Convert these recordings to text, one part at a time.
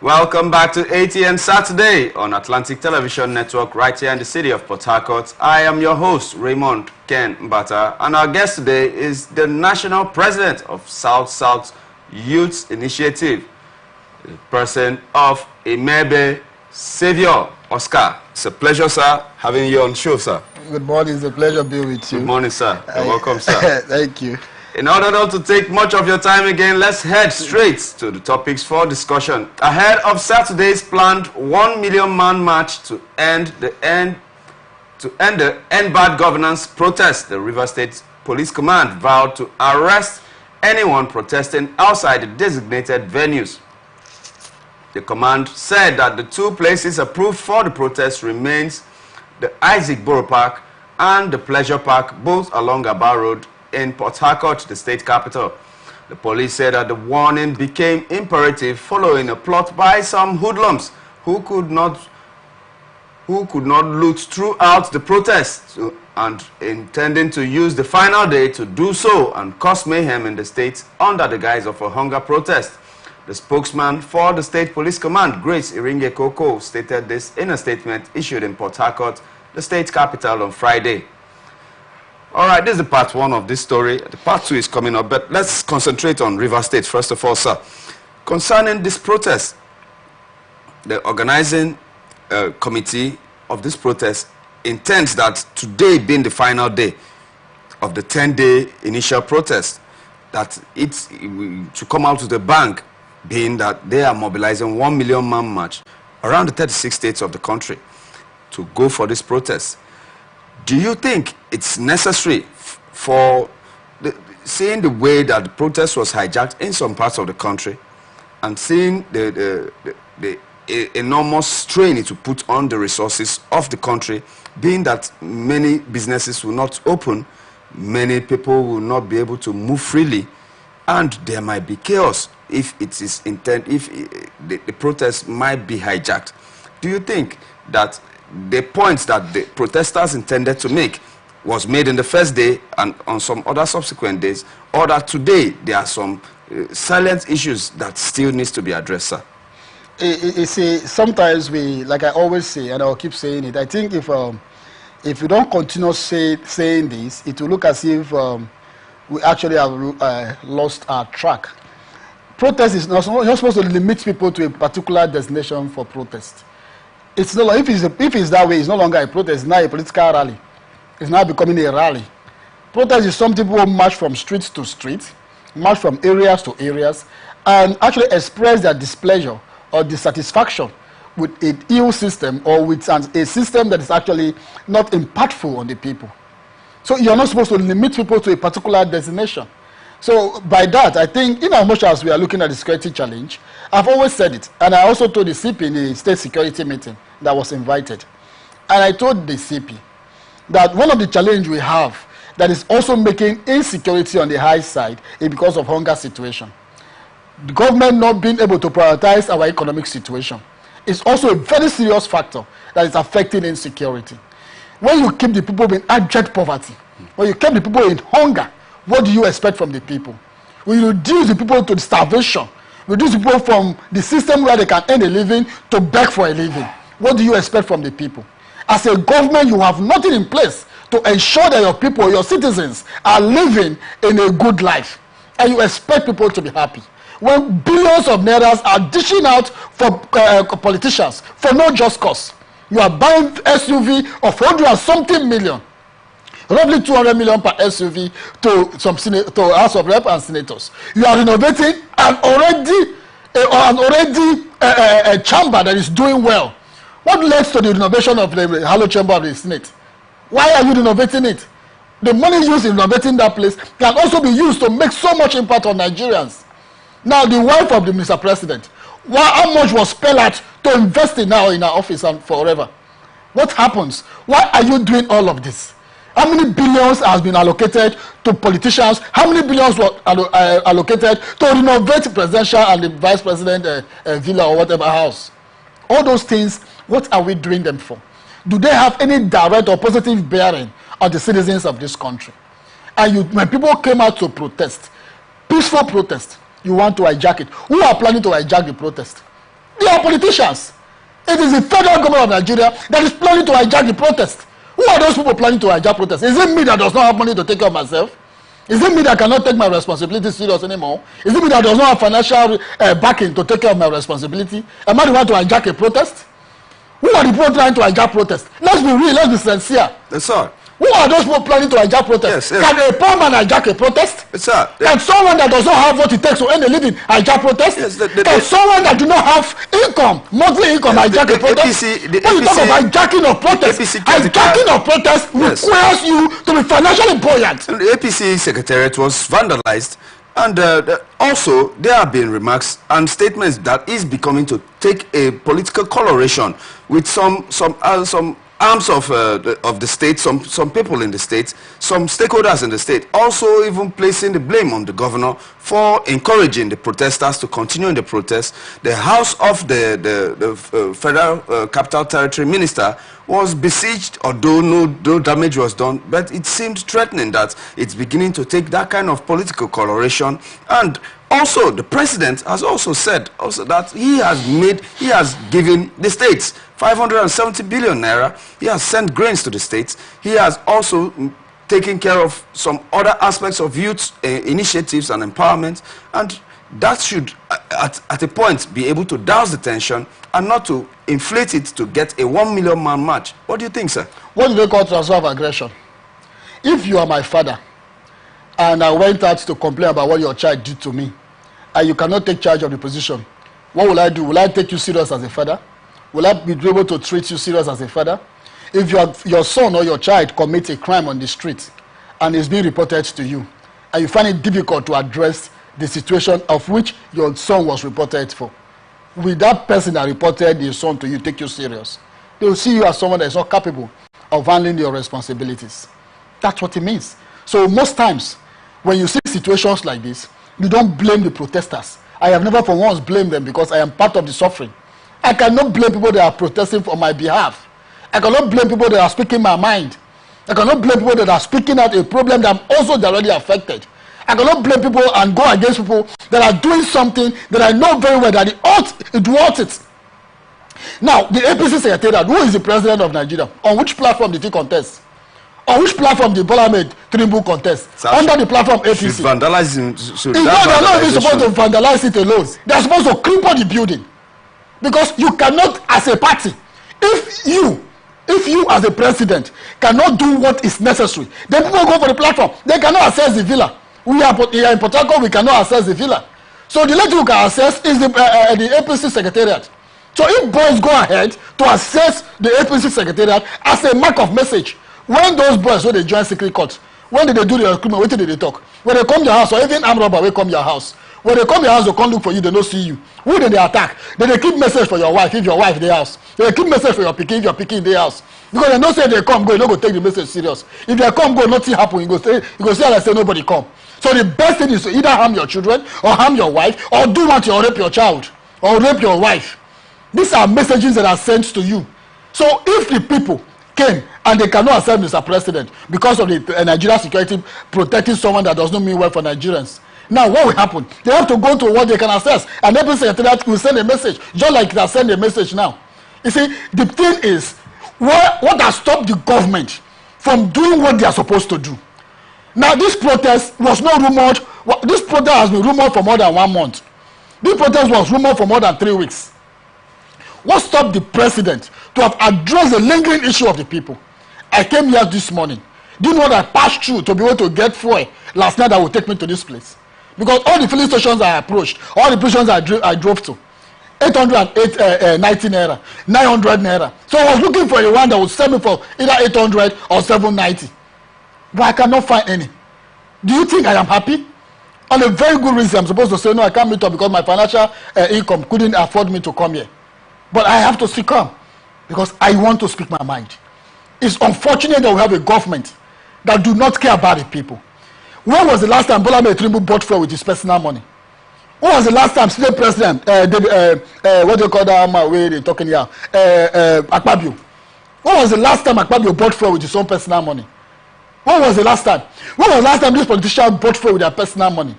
Welcome back to Atn Saturday on Atlantic Television Network right here in the city of Port Harcourt. I am your host, Raymond Ken Mbata, and our guest today is the National President of South-South Youth Initiative, the person of Imebe Savior Oscar. It's a pleasure, sir, having you on show, sir. Good morning. It's a pleasure being with you. Good morning, sir. You're welcome, sir. Thank you. In order not to take much of your time again, let's head straight to the topics for discussion. Ahead of Saturday's planned 1 million man march to end the End Bad Governance protest, the Rivers State Police Command vowed to arrest anyone protesting outside the designated venues. The command said that the two places approved for the protest remains the Isaac Borough Park and the Pleasure Park, both along Aba Road in Port Harcourt, the state capital. The police said that the warning became imperative following a plot by some hoodlums who could not loot throughout the protest and intending to use the final day to do so and cause mayhem in the state under the guise of a hunger protest. The spokesman for the State Police Command, Grace Iringe Koko, stated this in a statement issued in Port Harcourt, the state capital, on Friday. All right, this is the part one of this story. The part two is coming up, but let's concentrate on Rivers State first of all, sir. Concerning this protest, the organizing committee of this protest intends that today being the final day of the 10-day initial protest, that it's to come out to the bank, being that they are mobilizing 1 million man march around the 36 states of the country to go for this protest. Do you think it's necessary for seeing the way that the protest was hijacked in some parts of the country and seeing the enormous strain it will put on the resources of the country, being that many businesses will not open, many people will not be able to move freely, and there might be chaos if it is the protest might be hijacked? Do you think that the points that the protesters intended to make was made in the first day and on some other subsequent days, or that today there are some silent issues that still needs to be addressed, sir? You see, sometimes we, like I always say, and I'll keep saying it, I think if we don't continue saying this, it will look as if we actually have lost our track. Protest is not supposed to limit people to a particular destination for protest. It's no, if it's that way, it's no longer a protest, it's now a political rally. It's now becoming a rally. Protest is something people march from street to street, march from areas to areas, and actually express their displeasure or dissatisfaction with an ill system or with a system that is actually not impactful on the people. So you're not supposed to limit people to a particular destination. So by that, I think, in as much as we are looking at the security challenge, I've always said it, and I also told the CP in the state security meeting that was invited, and I told the CP that one of the challenges we have that is also making insecurity on the high side is because of hunger situation. The government not being able to prioritize our economic situation is also a very serious factor that is affecting insecurity. When you keep the people in abject poverty, when you keep the people in hunger, what do you expect from the people? When you reduce the people to the starvation, reduce people from the system where they can earn a living to beg for a living, what do you expect from the people? As a government, you have nothing in place to ensure that your people, your citizens, are living in a good life. And you expect people to be happy. When billions of nairas are dishing out for politicians for no just cause. You are buying SUV of 100 and something million. Roughly 200 million per SUV to House of Rep and senators. You are renovating an already chamber that is doing well. What led to the renovation of the Hello Chamber of the Senate? Why are you renovating it? The money used in renovating that place can also be used to make so much impact on Nigerians. Now, the wife of the Mr. President, how much was spent out to invest in now in our office and forever? What happens? Why are you doing all of this? How many billions has been allocated to politicians? How many billions were allocated to renovate the presidential and the vice president villa or whatever house? All those things, what are we doing them for? Do they have any direct or positive bearing on the citizens of this country? And when people came out to protest, peaceful protest, you want to hijack it. Who are planning to hijack the protest? They are politicians. It is the federal government of Nigeria that is planning to hijack the protest. Who are those people planning to hijack protest? Is it me that does not have money to take care of myself? Is it me that cannot take my responsibility serious anymore? Is it me that does not have financial backing to take care of my responsibility? Am I the one to hijack a protest? Who are the people trying to hijack protest? Let's be real, let's be sincere. Yes, sir. Who are those people planning to hijack protest? Yes, yes. Can a poor man hijack a protest? Yes, sir. Can someone that does not have what it takes to earn a living hijack protest? Yes, can someone that do not have income, monthly income, hijack a protest? When you talk of hijacking of protest, hijacking of protest requires you to be financially buoyant. And the APC secretariat was vandalized, and also there have been remarks and statements that is becoming to take a political coloration with some arms of the state, some people in the state, some stakeholders in the state, also even placing the blame on the governor for encouraging the protesters to continue in the protest. The house of the Federal Capital Territory Minister was besieged, although no damage was done, but it seemed threatening that it's beginning to take that kind of political coloration. And also, the president has also said that he has given the states 570 billion naira. He has sent grains to the states. He has also taken care of some other aspects of youth initiatives and empowerment, and that should, at a point, be able to douse the tension and not to inflate it to get a 1 million man march. What do you think, sir? What do they call transfer of aggression? If you are my father and I went out to complain about what your child did to me, and you cannot take charge of the position, what will I do? Will I take you serious as a father? Will I be able to treat you serious as a father? If your son or your child commits a crime on the street and is being reported to you, and you find it difficult to address the situation of which your son was reported for, will that person that reported your son to you take you serious? They will see you as someone that is not capable of handling your responsibilities. That's what it means. So most times, when you see situations like this, you don't blame the protesters. I have never for once blamed them because I am part of the suffering. I cannot blame people that are protesting on my behalf. I cannot blame people that are speaking my mind. I cannot blame people that are speaking out a problem that I'm also directly affected. I cannot blame people and go against people that are doing something that I know very well that it wants it. Now, the APC secretariat, who is the president of Nigeria? On which platform did he contest? On which platform did Bola Ahmed Tinubu contest? So under the platform APC. Should vandalism, they're not even supposed to vandalize it alone. They're supposed to cripple the building. Because you cannot, as a party, if you as a president cannot do what is necessary, then people go for the platform. They cannot access the villa. We are in Port Harcourt, we cannot access the villa. So the letter you can access is the APC secretariat. So if boys go ahead to access the APC secretariat as a mark of message, when those boys, when they join secret court, when they do the recruitment, what did they talk? When they come to your house, or even armed robber will come to your house. When they come to your house, they come look for you, they don't see you. Who did they attack? Then they keep message for your wife, if your wife in the house. They keep message for your pikin, if your pikin in the house. Because they don't say they come, go, you don't go take the message serious. If they come, go, nothing happen, you go say like say nobody come. So the best thing is to either harm your children, or harm your wife, or do what you rape your child, or rape your wife. These are messages that are sent to you. So if the people came and they cannot accept Mr. President because of the Nigerian security protecting someone that does not mean well for Nigerians, now what will happen? They have to go to what they can access, and every secretariat will send a message, just like they send a message now. You see, the thing is, what has stopped the government from doing what they are supposed to do? Now, this protest was not rumored. This protest has been rumored for more than 1 month. This protest was rumored for more than 3 weeks. What stopped the president to have addressed the lingering issue of the people? I came here this morning. Do you know what I passed through to be able to get fuel last night that will take me to this place? Because all the filling stations I approached, all the stations I drove to, 890 naira, 900 naira. So I was looking for a one that would sell me for either 800 or 790. But I cannot find any. Do you think I am happy? On a very good reason, I'm supposed to say, no, I can't meet up because my financial income couldn't afford me to come here. But I have to speak up because I want to speak my mind. It's unfortunate that we have a government that do not care about the people. When was the last time Bola Ahmed Tinubu bought fuel with his personal money? When was the last time state president, what do you call that man where they're talking here? Akpabio. When was the last time Akpabio bought fuel with his own personal money? When was the last time? When was the last time this politician bought fuel with their personal money?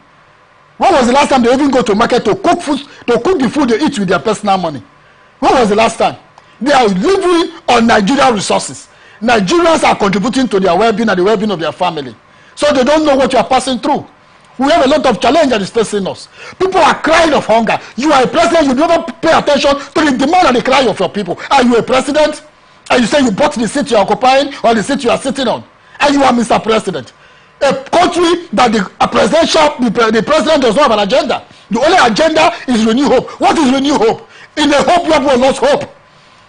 When was the last time they even go to market to cook food, to cook the food they eat with their personal money? When was the last time? They are living on Nigerian resources. Nigerians are contributing to their well-being and the well-being of their family. So they don't know what you are passing through. We have a lot of challenge that is facing us. People are crying of hunger. You are a president, you never pay attention to the demand and the cry of your people. Are you a president? And you say you bought the seat you are occupying or the seat you are sitting on? And you are Mr. President. A country that the president does not have an agenda. The only agenda is renew hope. What is renew hope? In a hope, you have lost hope.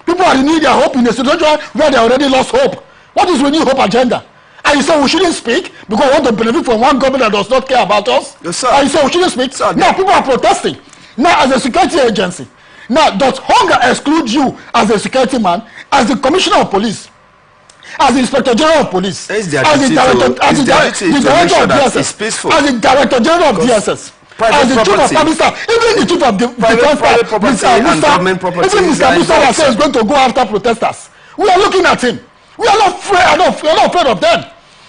People are renewing their hope in a situation where they already lost hope. What is renew hope agenda? And you say we shouldn't speak because we want to benefit from one government that does not care about us. Yes, sir. And you say we shouldn't speak. Sir, now people are protesting. Now as a security agency. Now does hunger exclude you as a security man, as the commissioner of police, as the inspector general of police, as the director of DSS, as the director general of DSS, as the chief of public staff, even the chief of defense staff, even Mr. Musa that says going to go after protesters. We are looking at him. We are not afraid of them.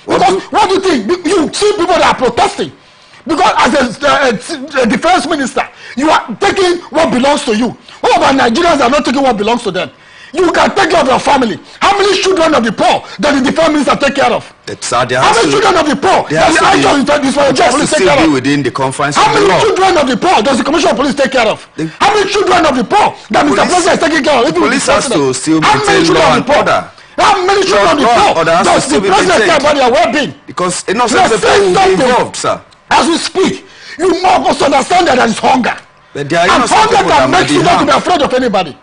Because what do you think? You see people that are protesting. Because as a defense minister, you are taking what belongs to you. What about Nigerians are not taking what belongs to them? You can take care of your family. How many children of the poor does the defense minister take care of? How many children of the poor does the IGP police take care of? Within the confines How of the many law. children of the poor does the commissioner of police take care of? How many children of the poor that Mr. President is taking care of? Police has to still maintain law and order. How many children of the poor does the president care about their well-being? Because innocent people will be involved, sir. As we speak, you must understand that there is hunger. But there are and innocent hunger people that that might makes be you not to be harmed. afraid of anybody.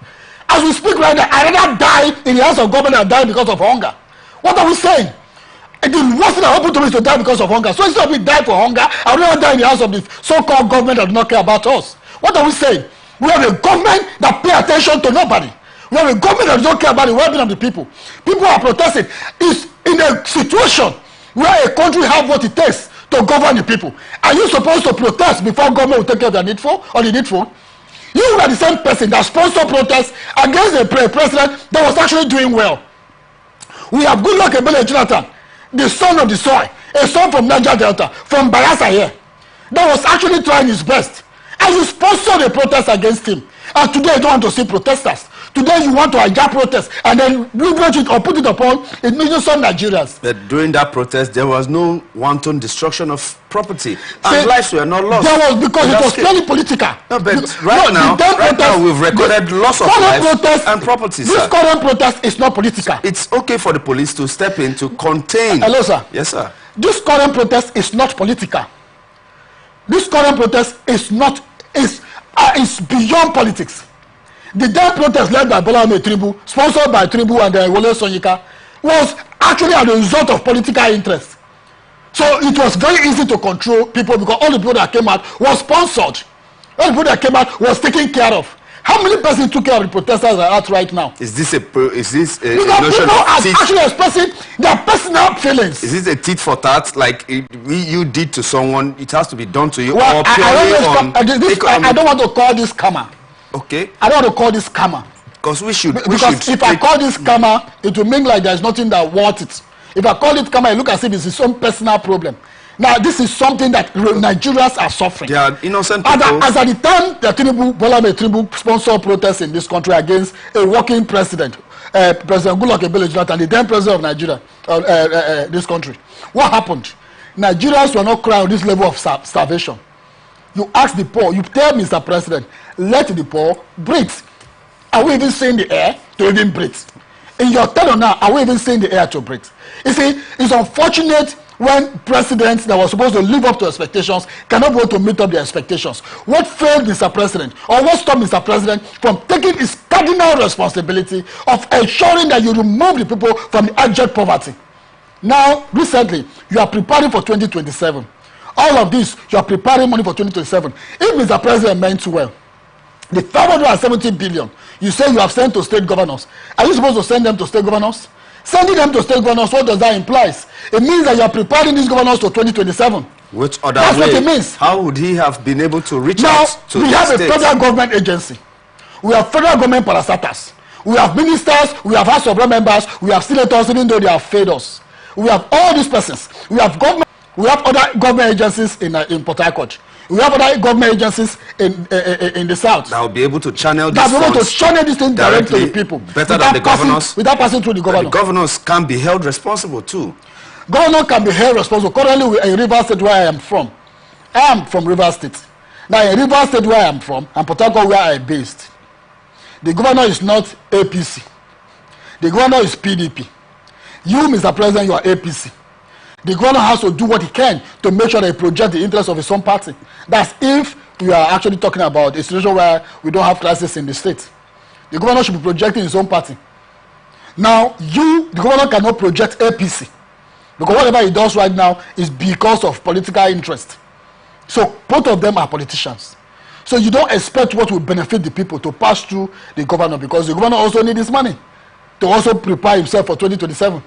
As we speak right now, I rather die in the hands of government than die because of hunger. What are we saying? The worst thing that happened to me is to die because of hunger. So instead of me die for hunger, I would rather die in the hands of the so-called government that do not care about us. What are we saying? We have a government that pay attention to nobody. We have a government that does not care about the well-being of the people. People are protesting. It's in a situation where a country have what it takes to govern the people. Are you supposed to protest before government will take care of the needful or the needful? You are the same person that sponsored protests against a president that was actually doing well. We have Goodluck Ebele Jonathan, the son of the soil, a son from Niger Delta, from Bayelsa here, that was actually trying his best. And you sponsored a protest against him. And today you don't want to see protesters. Today you want to hijack protests and then leverage it or put it upon some Nigerians. But during that protest, there was no wanton destruction of property. And lives were not lost. There was because it was purely political. No, but right now we've recorded loss of lives and property, This current protest is not political. It's okay for the police to step in to contain. Hello, sir. Yes, sir. This current protest is not political. This current protest is not is beyond politics. The damn protest led by Bola Ahmed Tinubu, sponsored by Tinubu and Wole Soyinka, was actually as a result of political interest. So it was very easy to control people because all the people that came out was sponsored. All the people that came out was taken care of. How many persons took care of the protesters that are out right now? Is this a because people are actually expressing their personal feelings. Is this a tit for tat like you did to someone? It has to be done to you. Well, or I don't want to call this karma. Okay. I don't want to call this karma. Because we should. If I call this karma, it will mean like there's nothing that worth it. If I call it karma, it look as if it's his own personal problem. Now, this is something that Nigerians are suffering. They are innocent people. As at the time that Bola Ahmed Tinubu sponsored protests in this country against a working president, President Goodluck Ebele Jonathan, the then president of Nigeria, this country, what happened? Nigerians were not crying this level of starvation. You ask the poor, you tell Mr. President, let the poor breathe. Are we even seeing the air to even breathe? In your turn now, are we even seeing the air to breathe? You see, it's unfortunate when presidents that were supposed to live up to expectations cannot go to meet up their expectations. What failed Mr. President, or what stopped Mr. President from taking his cardinal responsibility of ensuring that you remove the people from the abject poverty? Now, recently, you are preparing for 2027. All of this, you are preparing money for 2027. If Mr. President meant well, the 570 billion you say you have sent to state governors, are you supposed to send them to state governors? Sending them to state governors, what does that imply? It means that you are preparing these governors to 2027. Which other That's way? what it means. How would he have been able to reach Now, out to we the have states? a federal government agency. We have federal government parastatals. We have ministers, we have House of Rep members, we have senators, even though they have failed us. We have all these persons. We have government. We have other government agencies in Port Harcourt. We have other government agencies in the south that will be able to channel this thing directly to the people. Better than the governors. Without passing through the governor. The governors can be held responsible too. Governor can be held responsible. Currently, in Rivers State, where I am from. I am from Rivers State. Now, in Rivers State, where I am from, and Port Harcourt, where I am based, the governor is not APC. The governor is PDP. You, Mr. President, you are APC. The governor has to do what he can to make sure that he projects the interests of his own party. That's if we are actually talking about a situation where we don't have crisis in the state. The governor should be projecting his own party. Now, the governor cannot project APC. Because whatever he does right now is because of political interest. So both of them are politicians. So you don't expect what will benefit the people to pass through the governor, because the governor also needs this money to also prepare himself for 2027.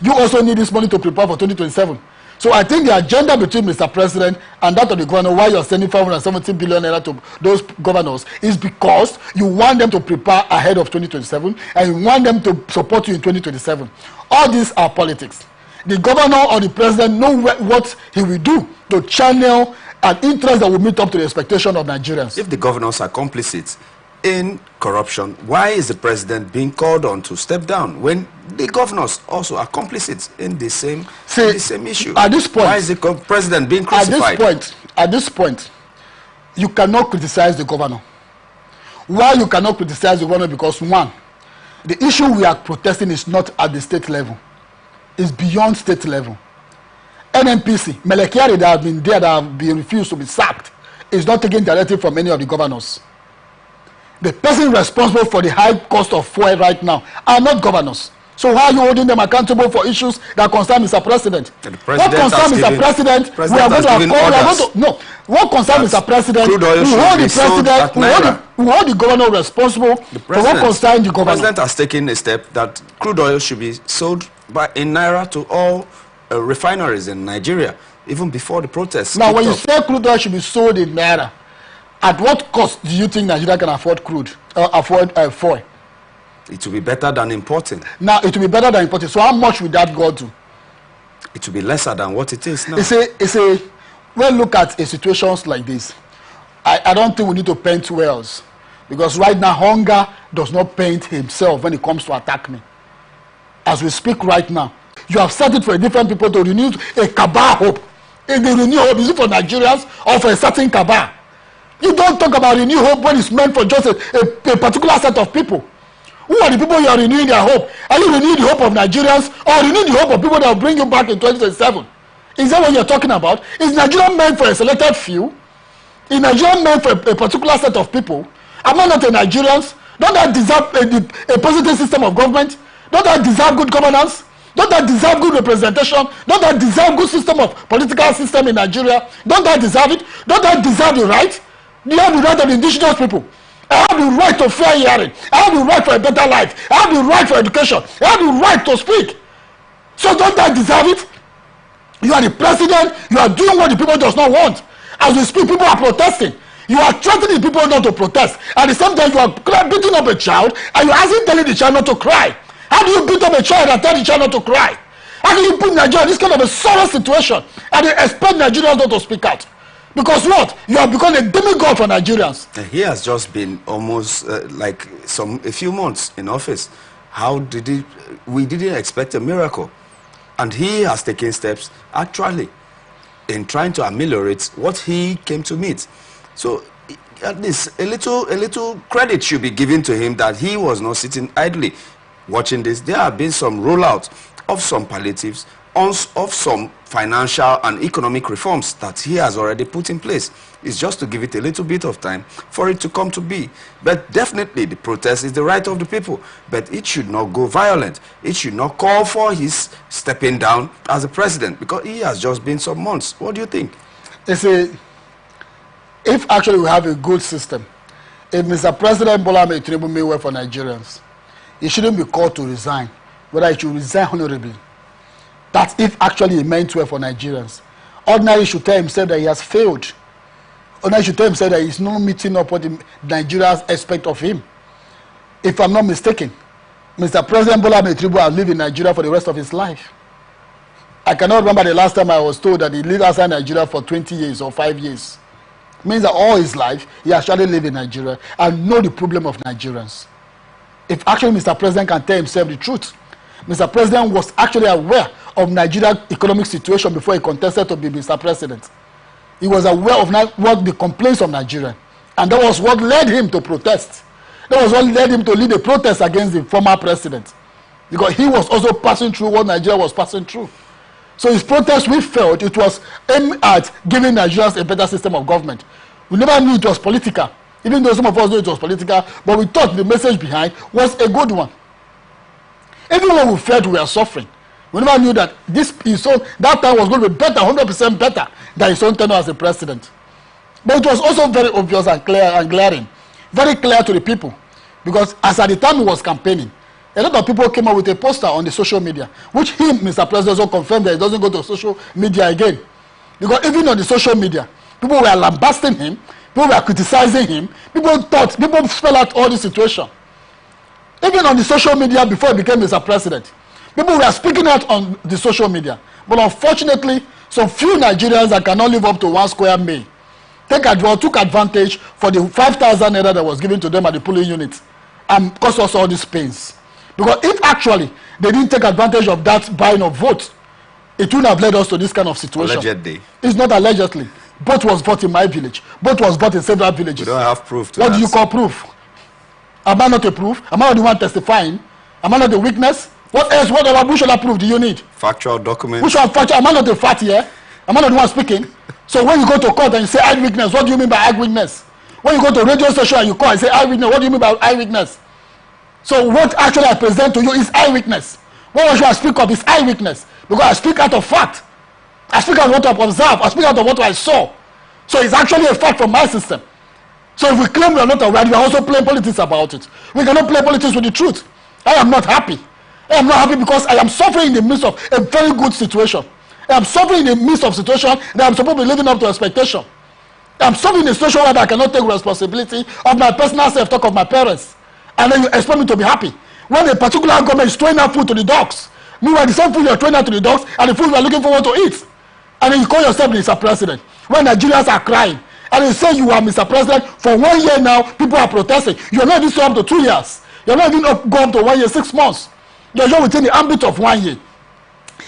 You also need this money to prepare for 2027. So I think the agenda between Mr. President and that of the governor, why you're sending 570 billion naira to those governors, is because you want them to prepare ahead of 2027 and you want them to support you in 2027. All these are politics. The governor or the president know what he will do to channel an interest that will meet up to the expectation of Nigerians. If the governors are complicit in corruption, why is the president being called on to step down when the governors also are complicit in the same issue? At this point, why is the president being crucified? At this point, you cannot criticize the governor. Why you cannot criticize the governor? Because one, the issue we are protesting is not at the state level. It's beyond state level. NNPC, Melekiari, that have been there, that have been refused to be sacked, is not taking directive from any of the governors. The person responsible for the high cost of fuel right now are not governors. So why are you holding them accountable for issues that concern Mr. President? What concerns Mr. President, we are going to what concerns Mr. President, we hold the governor responsible for what concerns the governor. The president has taken a step that crude oil should be sold in naira to all refineries in Nigeria, even before the protests. Now, when you say crude oil should be sold in naira, at what cost do you think Nigeria can afford crude or afford fuel? It will be better than importing. Now, it will be better than importing. So how much will that go to? It will be lesser than what it is now. When look at situations like this, I don't think we need to paint wells. Because right now, hunger does not paint himself when it comes to attack me. As we speak right now, you have set it for different people to renew a cabal hope. If they renew hope, is it for Nigerians or for a certain cabal? You don't talk about renew hope when it's meant for just a particular set of people. Who are the people you are renewing their hope? Are you renewing the hope of Nigerians or renewing the hope of people that will bring you back in 2027? Is that what you're talking about? Is Nigeria meant for a selected few? Is Nigeria meant for a particular set of people? Am I not the Nigerians? Don't I deserve a positive system of government? Don't I deserve good governance? Don't I deserve good representation? Don't I deserve good system of political system in Nigeria? Don't I deserve it? Don't I deserve the right? Do you have the right of the indigenous people? I have the right to fair hearing. I have the right for a better life. I have the right for education. I have the right to speak. So don't I deserve it? You are the president. You are doing what the people does not want. As we speak, people are protesting. You are threatening people not to protest. At the same time, you are beating up a child and you are telling the child not to cry. How do you beat up a child and tell the child not to cry? How can you put Nigeria in this kind of a sorrow situation and you expect Nigerians not to speak out? Because what? You have become a demigod for Nigerians. He has just been almost a few months in office. How did he? We didn't expect a miracle. And he has taken steps actually in trying to ameliorate what he came to meet. So at least a little credit should be given to him that he was not sitting idly watching this. There have been some rollout of some palliatives, of some financial and economic reforms that he has already put in place. It's just to give it a little bit of time for it to come to be. But definitely the protest is the right of the people, but it should not go violent. It should not call for his stepping down as a president, because he has just been some months. What do you think? If actually we have a good system, if Mr. President Bola Ahmed Tinubu may work for Nigerians, he shouldn't be called to resign, whether he should resign honorably. That's if actually he meant well for Nigerians. Ordinarily should tell himself that he has failed. Ordinarily should tell himself that he's not meeting up what the Nigerians expect of him. If I'm not mistaken, Mr. President Bola Ahmed Tinubu has lived in Nigeria for the rest of his life. I cannot remember the last time I was told that he lived outside Nigeria for 20 years or 5 years. means that all his life he actually lived in Nigeria and know the problem of Nigerians. If actually Mr. President can tell himself the truth, Mr. President was actually aware of Nigeria's economic situation before he contested to be Mr. President. He was aware of what the complaints of Nigeria, and that was what led him to protest. That was what led him to lead a protest against the former president, because he was also passing through what Nigeria was passing through. So his protest, we felt it was aimed at giving Nigerians a better system of government. We never knew it was political, even though some of us knew it was political, but we thought the message behind was a good one. Even when we felt we were suffering, we never knew that that time was going to be better, 100% better than his own tenure as a president. But it was also very obvious and clear and glaring, very clear to the people, because as at the time he was campaigning, a lot of people came up with a poster on the social media, which he, Mr. President, also confirmed that he doesn't go to social media again. Because even on the social media, people were lambasting him, people were criticizing him, people spell out all the situation. Even on the social media before he became Mr. President, people were speaking out on the social media. But unfortunately, some few Nigerians that cannot live up to 1 square mile took advantage for the 5,000 naira that was given to them at the polling unit and caused us all these pains. Because if actually they didn't take advantage of that buying of votes, it wouldn't have led us to this kind of situation. Allegedly. It's not allegedly. Vote was bought in my village. Vote was bought in several villages. We don't have proof to What do you call proof? Am I not a proof? Am I not the one testifying? Am I not the witness? What else? Which other proof do you need? Factual documents. Which one factual? Am I not the fact here? Am I not the one speaking? So when you go to court and you say eyewitness, what do you mean by eyewitness? When you go to radio station and you call and say eyewitness, what do you mean by eyewitness? So what actually I present to you is eyewitness. What should I speak of is eyewitness, because I speak out of fact. I speak out of what I've observed. I speak out of what I saw. So it's actually a fact from my system. So if we claim we are not aware, we are also playing politics about it. We cannot play politics with the truth. I am not happy. I am not happy because I am suffering in the midst of a very good situation. I am suffering in the midst of a situation that I am supposed to be living up to expectation. I am suffering in a situation where I cannot take responsibility of my personal self-talk of my parents. And then you expect me to be happy when a particular government is throwing out food to the dogs. Meanwhile, the same food you are throwing out to the dogs and the food you are looking forward to eat. And then you call yourself Mr. President. When Nigerians are crying, and you say you are Mr. President, for 1 year now, people are protesting. You are not even up to 2 years. You are not even going up to 1 year, 6 months. You are just within the ambit of 1 year.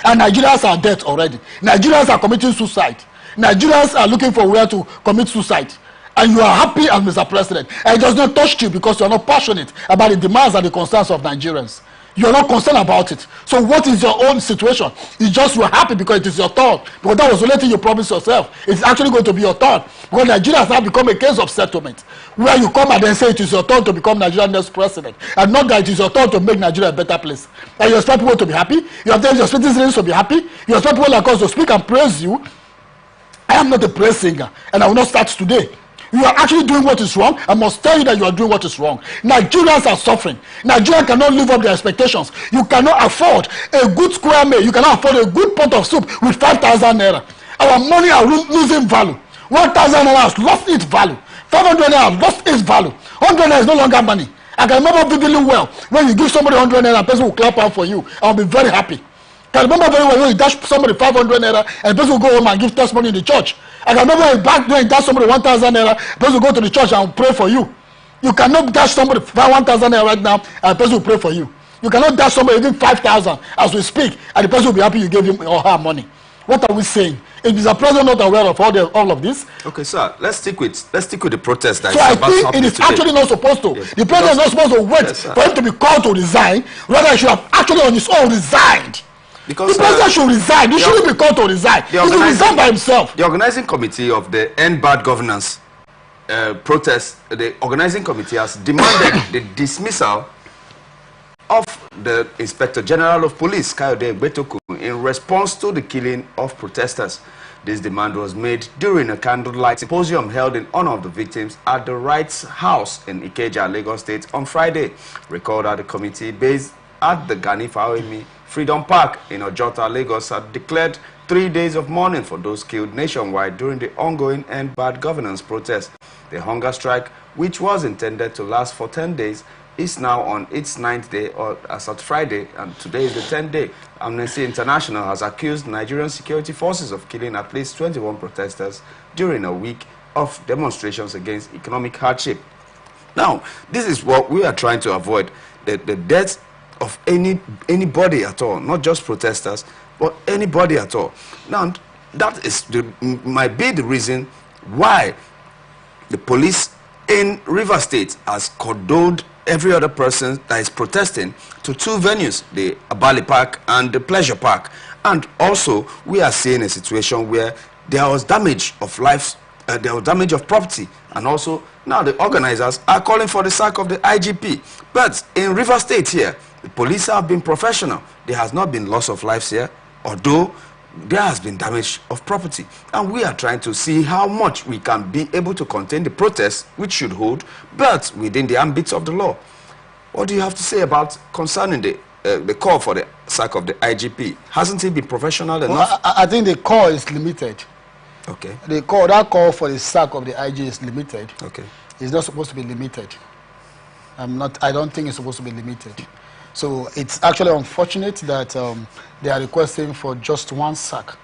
And Nigerians are dead already. Nigerians are committing suicide. Nigerians are looking for where to commit suicide. And you are happy as Mr. President. And it does not touch you because you are not passionate about the demands and the concerns of Nigerians. You are not concerned about it. So what is your own situation? It's just you are happy because it is your turn. Because that was the only thing you promised yourself. It's actually going to be your turn. Because Nigeria has now become a case of settlement. Where you come and then say it is your turn to become Nigeria's next president. And not that it is your turn to make Nigeria a better place. And you expect people to be happy. You expect your citizens to be happy. You expect people like us to speak and praise you. I am not a praise singer. And I will not start today. You are actually doing what is wrong. I must tell you that you are doing what is wrong. Nigerians are suffering. Nigeria cannot live up to their expectations. You cannot afford a good square meal. You cannot afford a good pot of soup with 5,000 naira. Our money are losing value. 1,000 naira has lost its value. 500 naira has lost its value. 100 naira is no longer money. I can remember vividly well when you give somebody 100 naira, a person will clap out for you. I will be very happy. I can remember very well when you dash somebody 500 naira and the person will go home and give testimony in the church. I can remember back then you dash somebody 1,000 naira, the person will go to the church and pray for you. You cannot dash somebody 1,000 naira right now and the person will pray for you. You cannot dash somebody even 5,000 as we speak and the person will be happy you gave him or her money. What are we saying? Is the president not aware of all of this? Okay, sir. Let's stick with the protest. That so I think it is today. Actually not supposed to. Yes. The president is not supposed to wait for him to be called to resign. Rather, he should have actually on his own resigned. Because the president should resign. He shouldn't be called to resign. He should resign by himself. The organizing committee of the End Bad Governance protest, the organizing committee has demanded the dismissal of the Inspector General of Police, Kayode Egbetoku, in response to the killing of protesters. This demand was made during a candlelight symposium held in honor of the victims at the Rights House in Ikeja, Lagos State on Friday. Recall that the committee based at the Gani Fawemi Freedom Park in Ojota, Lagos had declared 3 days of mourning for those killed nationwide during the ongoing End Bad Governance protest. The hunger strike, which was intended to last for 10 days, is now on its 9th day, or as at Friday, and today is the 10th day. Amnesty International has accused Nigerian security forces of killing at least 21 protesters during a week of demonstrations against economic hardship. Now, this is what we are trying to avoid, the death of anybody at all, not just protesters, but anybody at all. Now, that is might be the reason why the police in River State has cordoned every other person that is protesting to two venues, the Abali Park and the Pleasure Park. And also, we are seeing a situation where there was damage of lives, there was damage of property, and also now the organizers are calling for the sack of the IGP. But in River State here, the police have been professional. There has not been loss of lives here, although there has been damage of property. And we are trying to see how much we can be able to contain the protests, which should hold, but within the ambits of the law. What do you have to say about concerning the call for the sack of the IGP? Hasn't he been professional enough? Well, I think the call is limited. Okay. That call for the sack of the IG is limited. Okay. It's not supposed to be limited. I don't think it's supposed to be limited. So it's actually unfortunate that they are requesting for just one sack.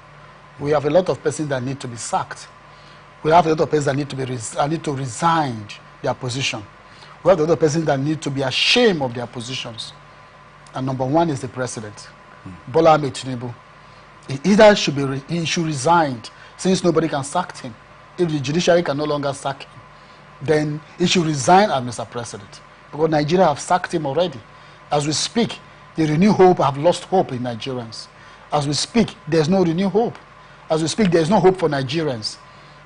We have a lot of persons that need to be sacked. We have a lot of persons that need to resign their position. We have a lot of persons that need to be ashamed of their positions. And number one is the president, Bola Ahmed Tinubu. He should resign, since nobody can sack him. If the judiciary can no longer sack him, then he should resign as Mr. President, because Nigeria have sacked him already. As we speak, the renewed hope have lost hope in Nigerians. As we speak, there's no renewed hope. As we speak, there's no hope for Nigerians.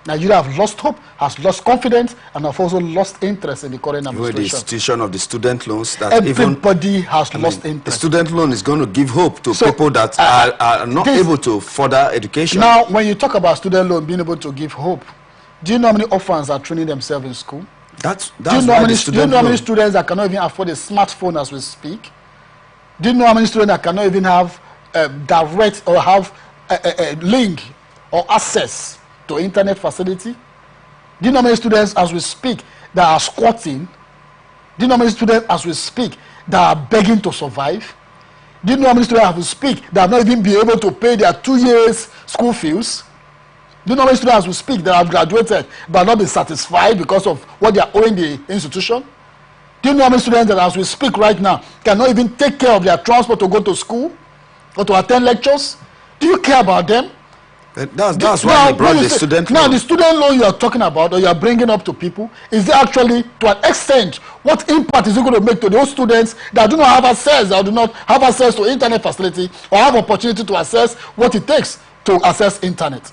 Nigeria have lost hope, has lost confidence, and have also lost interest in the current administration. The institution of the student loans, that everybody has lost interest. The student loan is going to give hope to people that are not able to further education. Now, when you talk about student loan being able to give hope, do you know how many orphans are training themselves in school? Do you know how many students that cannot even afford a smartphone as we speak? Do you know how many students that cannot even have direct or have a link or access to internet facility? Do you know how many students as we speak that are squatting? Do you know how many students as we speak that are begging to survive? Do you know how many students as we speak that have not even been able to pay their 2 years school fees? Do you know how many students as we speak that have graduated but not been satisfied because of what they are owing the institution? Do you know how many students that as we speak right now cannot even take care of their transport to go to school or to attend lectures? Do you care about them? That's why you brought the student loan. Now, the student loan you are talking about or you are bringing up to people, is it actually, to an extent, what impact is it going to make to those students that do not have access, or do not have access to internet facility, or have opportunity to access what it takes to access internet?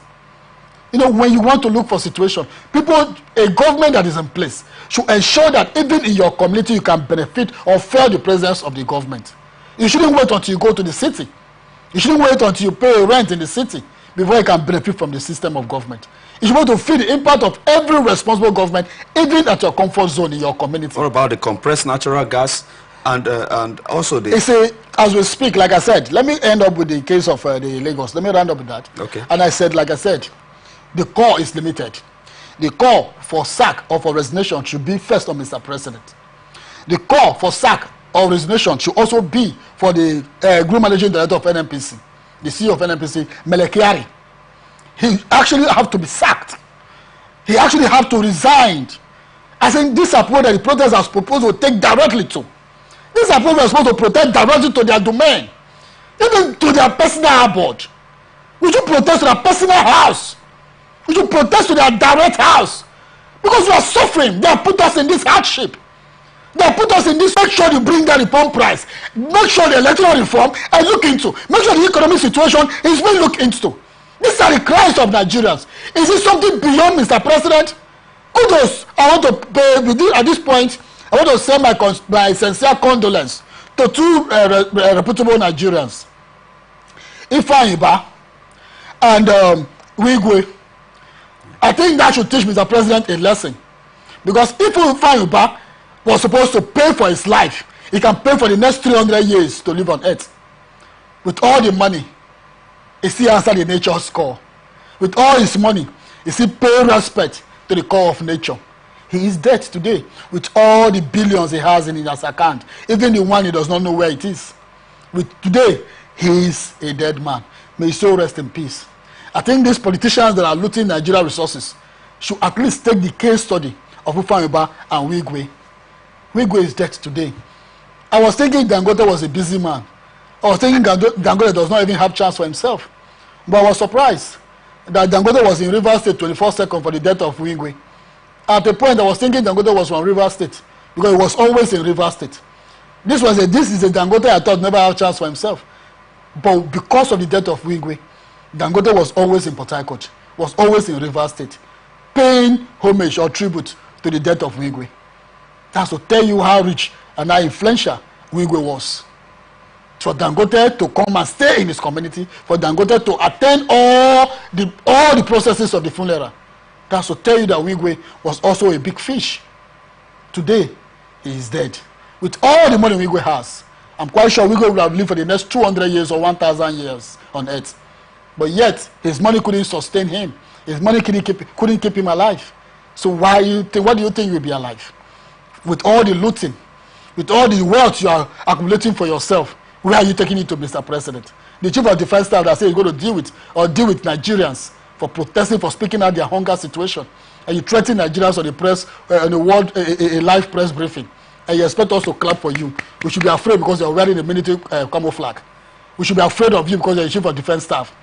You know, when you want to look for situation, a government that is in place should ensure that even in your community you can benefit or feel the presence of the government. You shouldn't wait until you go to the city. You shouldn't wait until you pay rent in the city before you can benefit from the system of government. You should be able to feel the impact of every responsible government, even at your comfort zone in your community. What about the compressed natural gas and also the... As we speak, like I said, let me end up with the case of the Lagos. Let me round up with that. Okay. And like I said, the call is limited. The call for sack or for resignation should be first on Mr. President. The call for sack or resignation should also be for the Group Managing Director of NNPC, the CEO of NNPC, Melekiari. He actually have to be sacked. He actually have to resign. I think this approach that the protesters are supposed to take directly to. This approach is supposed to protect directly to their domain, even to their personal abode. We should protest to their personal house. We should protest to their direct house, because we are suffering. They have put us in this hardship. They have put us in this. Make sure you bring down the pump price. Make sure the electoral reform and look into. Make sure the economic situation is being looked into. These are the cries of Nigerians. Is it something beyond Mr. President? Kudos. I want to pay at this point. I want to send my sincere condolence to two reputable Nigerians, Ifeanyi Ubah and Wigwe. I think that should teach Mr. President a lesson, because if Ifeanyi Ubah was supposed to pay for his life, he can pay for the next 300 years to live on earth. With all the money, he still answered the nature's call. With all his money, he still pay respect to the call of nature. He is dead today with all the billions he has in his account, even the one he does not know where it is. Today, he is a dead man. May his soul rest in peace. I think these politicians that are looting Nigeria resources, should at least take the case study of Ufaniba and Wigwe. Wigwe is dead today. I was thinking Dangote was a busy man. I was thinking Dangote does not even have chance for himself. But I was surprised that Dangote was in Rivers State 24 seconds for the death of Wigwe. At a point, I was thinking Dangote was from Rivers State because he was always in Rivers State. This is a Dangote I thought never had a chance for himself. But because of the death of Wigwe, Dangote was always in Port Harcourt, was always in Rivers State, paying homage or tribute to the death of Wigwe. That's to tell you how rich and how influential Wigwe was. For Dangote to come and stay in his community, for Dangote to attend all the processes of the funeral. That's to tell you that Wigwe was also a big fish. Today, he is dead. With all the money Wigwe has, I'm quite sure Wigwe would have lived for the next 200 years or 1,000 years on earth. But yet, his money couldn't sustain him. His money couldn't keep him alive. So what do you think will be alive? With all the looting, with all the wealth you are accumulating for yourself, where are you taking it to, Mr. President? The Chief of Defense Staff that says he's going to deal with Nigerians for protesting, for speaking out their hunger situation. And you threaten Nigerians on the press, on the world, a live press briefing. And you expect us to clap for you. We should be afraid because you're wearing a military camouflage. We should be afraid of you because you're the Chief of Defense Staff.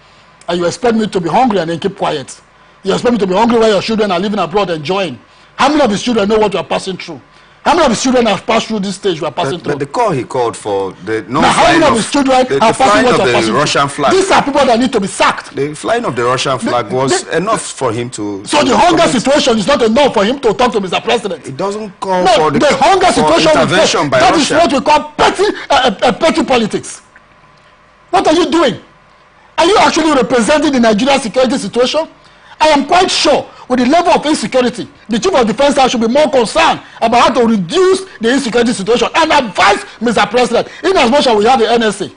And you expect me to be hungry and then keep quiet. You expect me to be hungry while your children are living abroad enjoying. How many of his children know what you are passing through? How many of his children have passed through this stage we are passing through? The call he called for the how many of his children have flying of the Russian flag. These are people that need to be sacked. The flying of the Russian flag was enough for him to... So the hunger situation is not enough for him to talk to Mr. President. It doesn't call for the hunger situation intervention by Russia. That is what we call petty politics. What are you doing? Are you actually representing the Nigerian security situation? I am quite sure with the level of insecurity, the Chief of Defense Staff should be more concerned about how to reduce the insecurity situation and advise Mr. President, in as much as we have the NSA.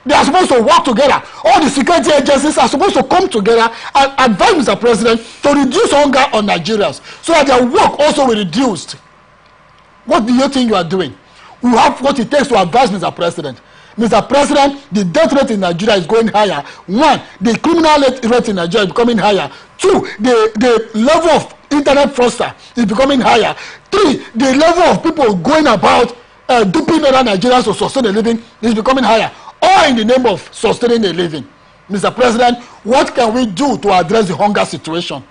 They are supposed to work together. All the security agencies are supposed to come together and advise Mr. President to reduce hunger on Nigerians so that their work also will be reduced. What do you think you are doing? You have what it takes to advise Mr. President. Mr. President, the death rate in Nigeria is going higher. One, the criminal rate in Nigeria is becoming higher. Two, the level of internet fraudster is becoming higher. Three, the level of people going about duping other Nigerians to sustain a living is becoming higher. All in the name of sustaining a living. Mr. President, what can we do to address the hunger situation?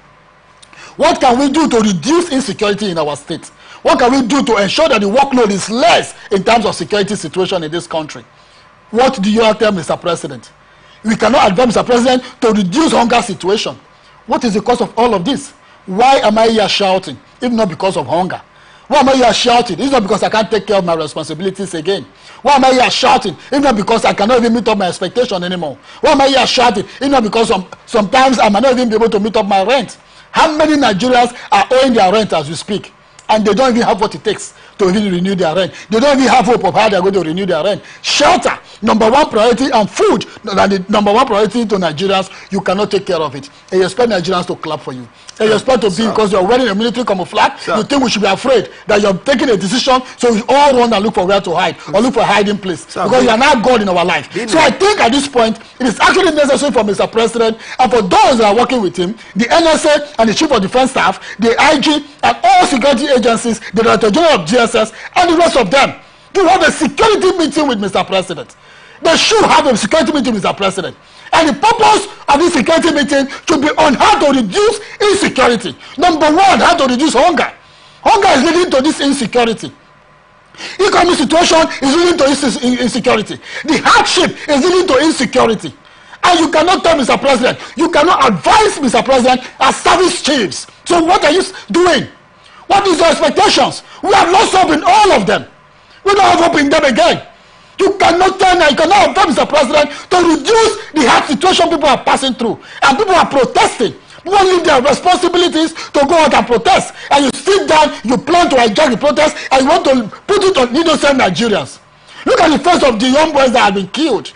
What can we do to reduce insecurity in our state? What can we do to ensure that the workload is less in terms of security situation in this country? What do you tell Mr. President? We cannot advise Mr. President to reduce hunger situation. What is the cause of all of this? Why am I here shouting, if not because of hunger? Why am I here shouting? It's not because I can't take care of my responsibilities again. Why am I here shouting? It's not because I cannot even meet up my expectation anymore. Why am I here shouting? It's not because sometimes I might not even be able to meet up my rent. How many Nigerians are owing their rent as we speak? And they don't even have what it takes to even renew their rent. They don't even have hope of how they're going to renew their rent. Shelter, number one priority, and food, the number one priority to Nigerians. You cannot take care of it. And you expect Nigerians to clap for you. And you expect to be, because you're wearing a military camouflage, you think we should be afraid that you're taking a decision, so we all run and look for where to hide, or look for a hiding place. Because you are now God in our life. So I think at this point, it is actually necessary for Mr. President, and for those that are working with him, the NSA and the Chief of Defense Staff, the IG, and all security agencies, the Director General of GSS, and the rest of them, to have a security meeting with Mr. President. They should have a security meeting with Mr. President. And the purpose of this security meeting should be on how to reduce insecurity. Number one, how to reduce hunger. Hunger is leading to this insecurity. Economic situation is leading to insecurity. The hardship is leading to insecurity. And you cannot tell Mr. President, you cannot advise Mr. President as service chiefs. So what are you doing? What is your expectations? We have lost hope in all of them. We don't have hope in them again. You cannot tell now, you cannot advise Mr. President to reduce the hard situation people are passing through. And people are protesting. People leave their responsibilities to go out and protest. And you sit down, you plan to hijack the protest, and you want to put it on innocent Nigerians. Look at the face of the young boys that have been killed.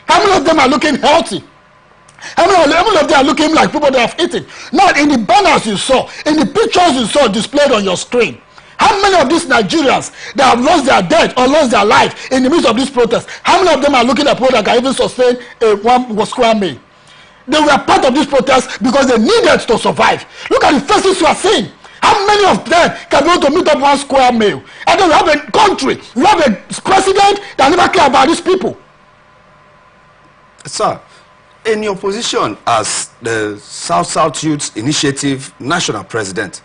How many of them are looking healthy? How many of them are looking like people that have eaten? Now, in the banners you saw, in the pictures you saw displayed on your screen, how many of these Nigerians that have lost their death or lost their life in the midst of this protest, how many of them are looking at people that can even sustain a 1 square meal? They were part of this protest because they needed to survive. Look at the faces you are seeing. How many of them can be able to meet up one square meal? And then we have a country, we have a president that never care about these people. Sir, in your position as the South Youth Initiative National President,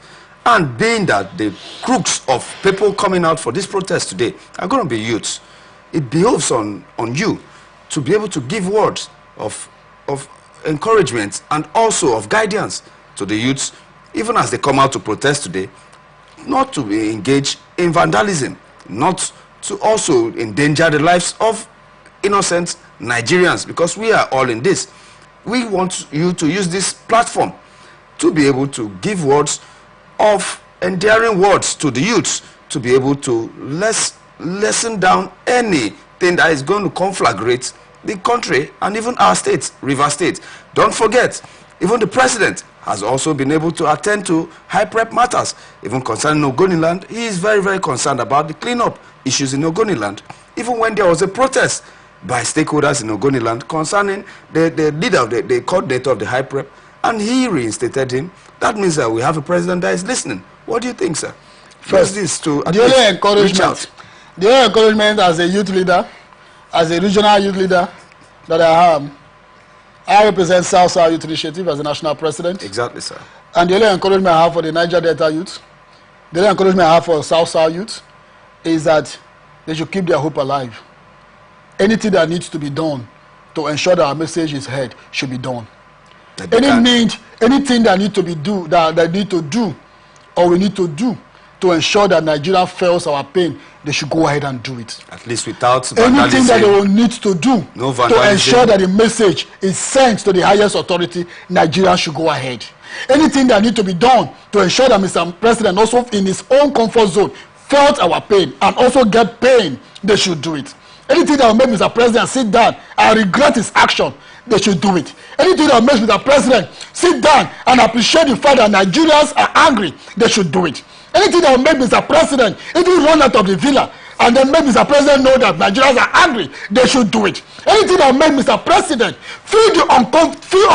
and being that the crux of people coming out for this protest today are going to be youths, it behoves on you to be able to give words of encouragement and also of guidance to the youths, even as they come out to protest today, not to engage in vandalism, not to also endanger the lives of innocent Nigerians, because we are all in this. We want you to use this platform to be able to give words of endearing words to the youths, to be able to lessen down anything that is going to conflagrate the country and even our state, River State. Don't forget, even the president has also been able to attend to high prep matters, even concerning Ogoniland. He is very, very concerned about the cleanup issues in Ogoniland. Even when there was a protest by stakeholders in Ogoniland concerning the leader of the coordinator of the high prep, and he reinstated him. That means that we have a president that is listening. What do you think, sir? First, this to the only encouragement as a youth leader, as a regional youth leader that I represent South Youth Initiative as a national president. Exactly, sir. And the only encouragement I have for the Niger Delta youth, the only encouragement I have for South youth is that they should keep their hope alive. Anything that needs to be done to ensure that our message is heard should be done. Anything that need to be or we need to do to ensure that Nigeria feels our pain, they should go ahead and do it. At least without vandalism. Anything that they will need to do to ensure that the message is sent to the highest authority, Nigeria should go ahead. Anything that need to be done to ensure that Mr. President also in his own comfort zone felt our pain and also get pain, they should do it. Anything that will make Mr. President sit down and regret his action, they should do it. Anything that will make Mr. President sit down and appreciate the fact that Nigerians are angry, they should do it. Anything that will make Mr. President even run out of the villa and then make Mr. President know that Nigerians are angry, they should do it. Anything that will make Mr. President feel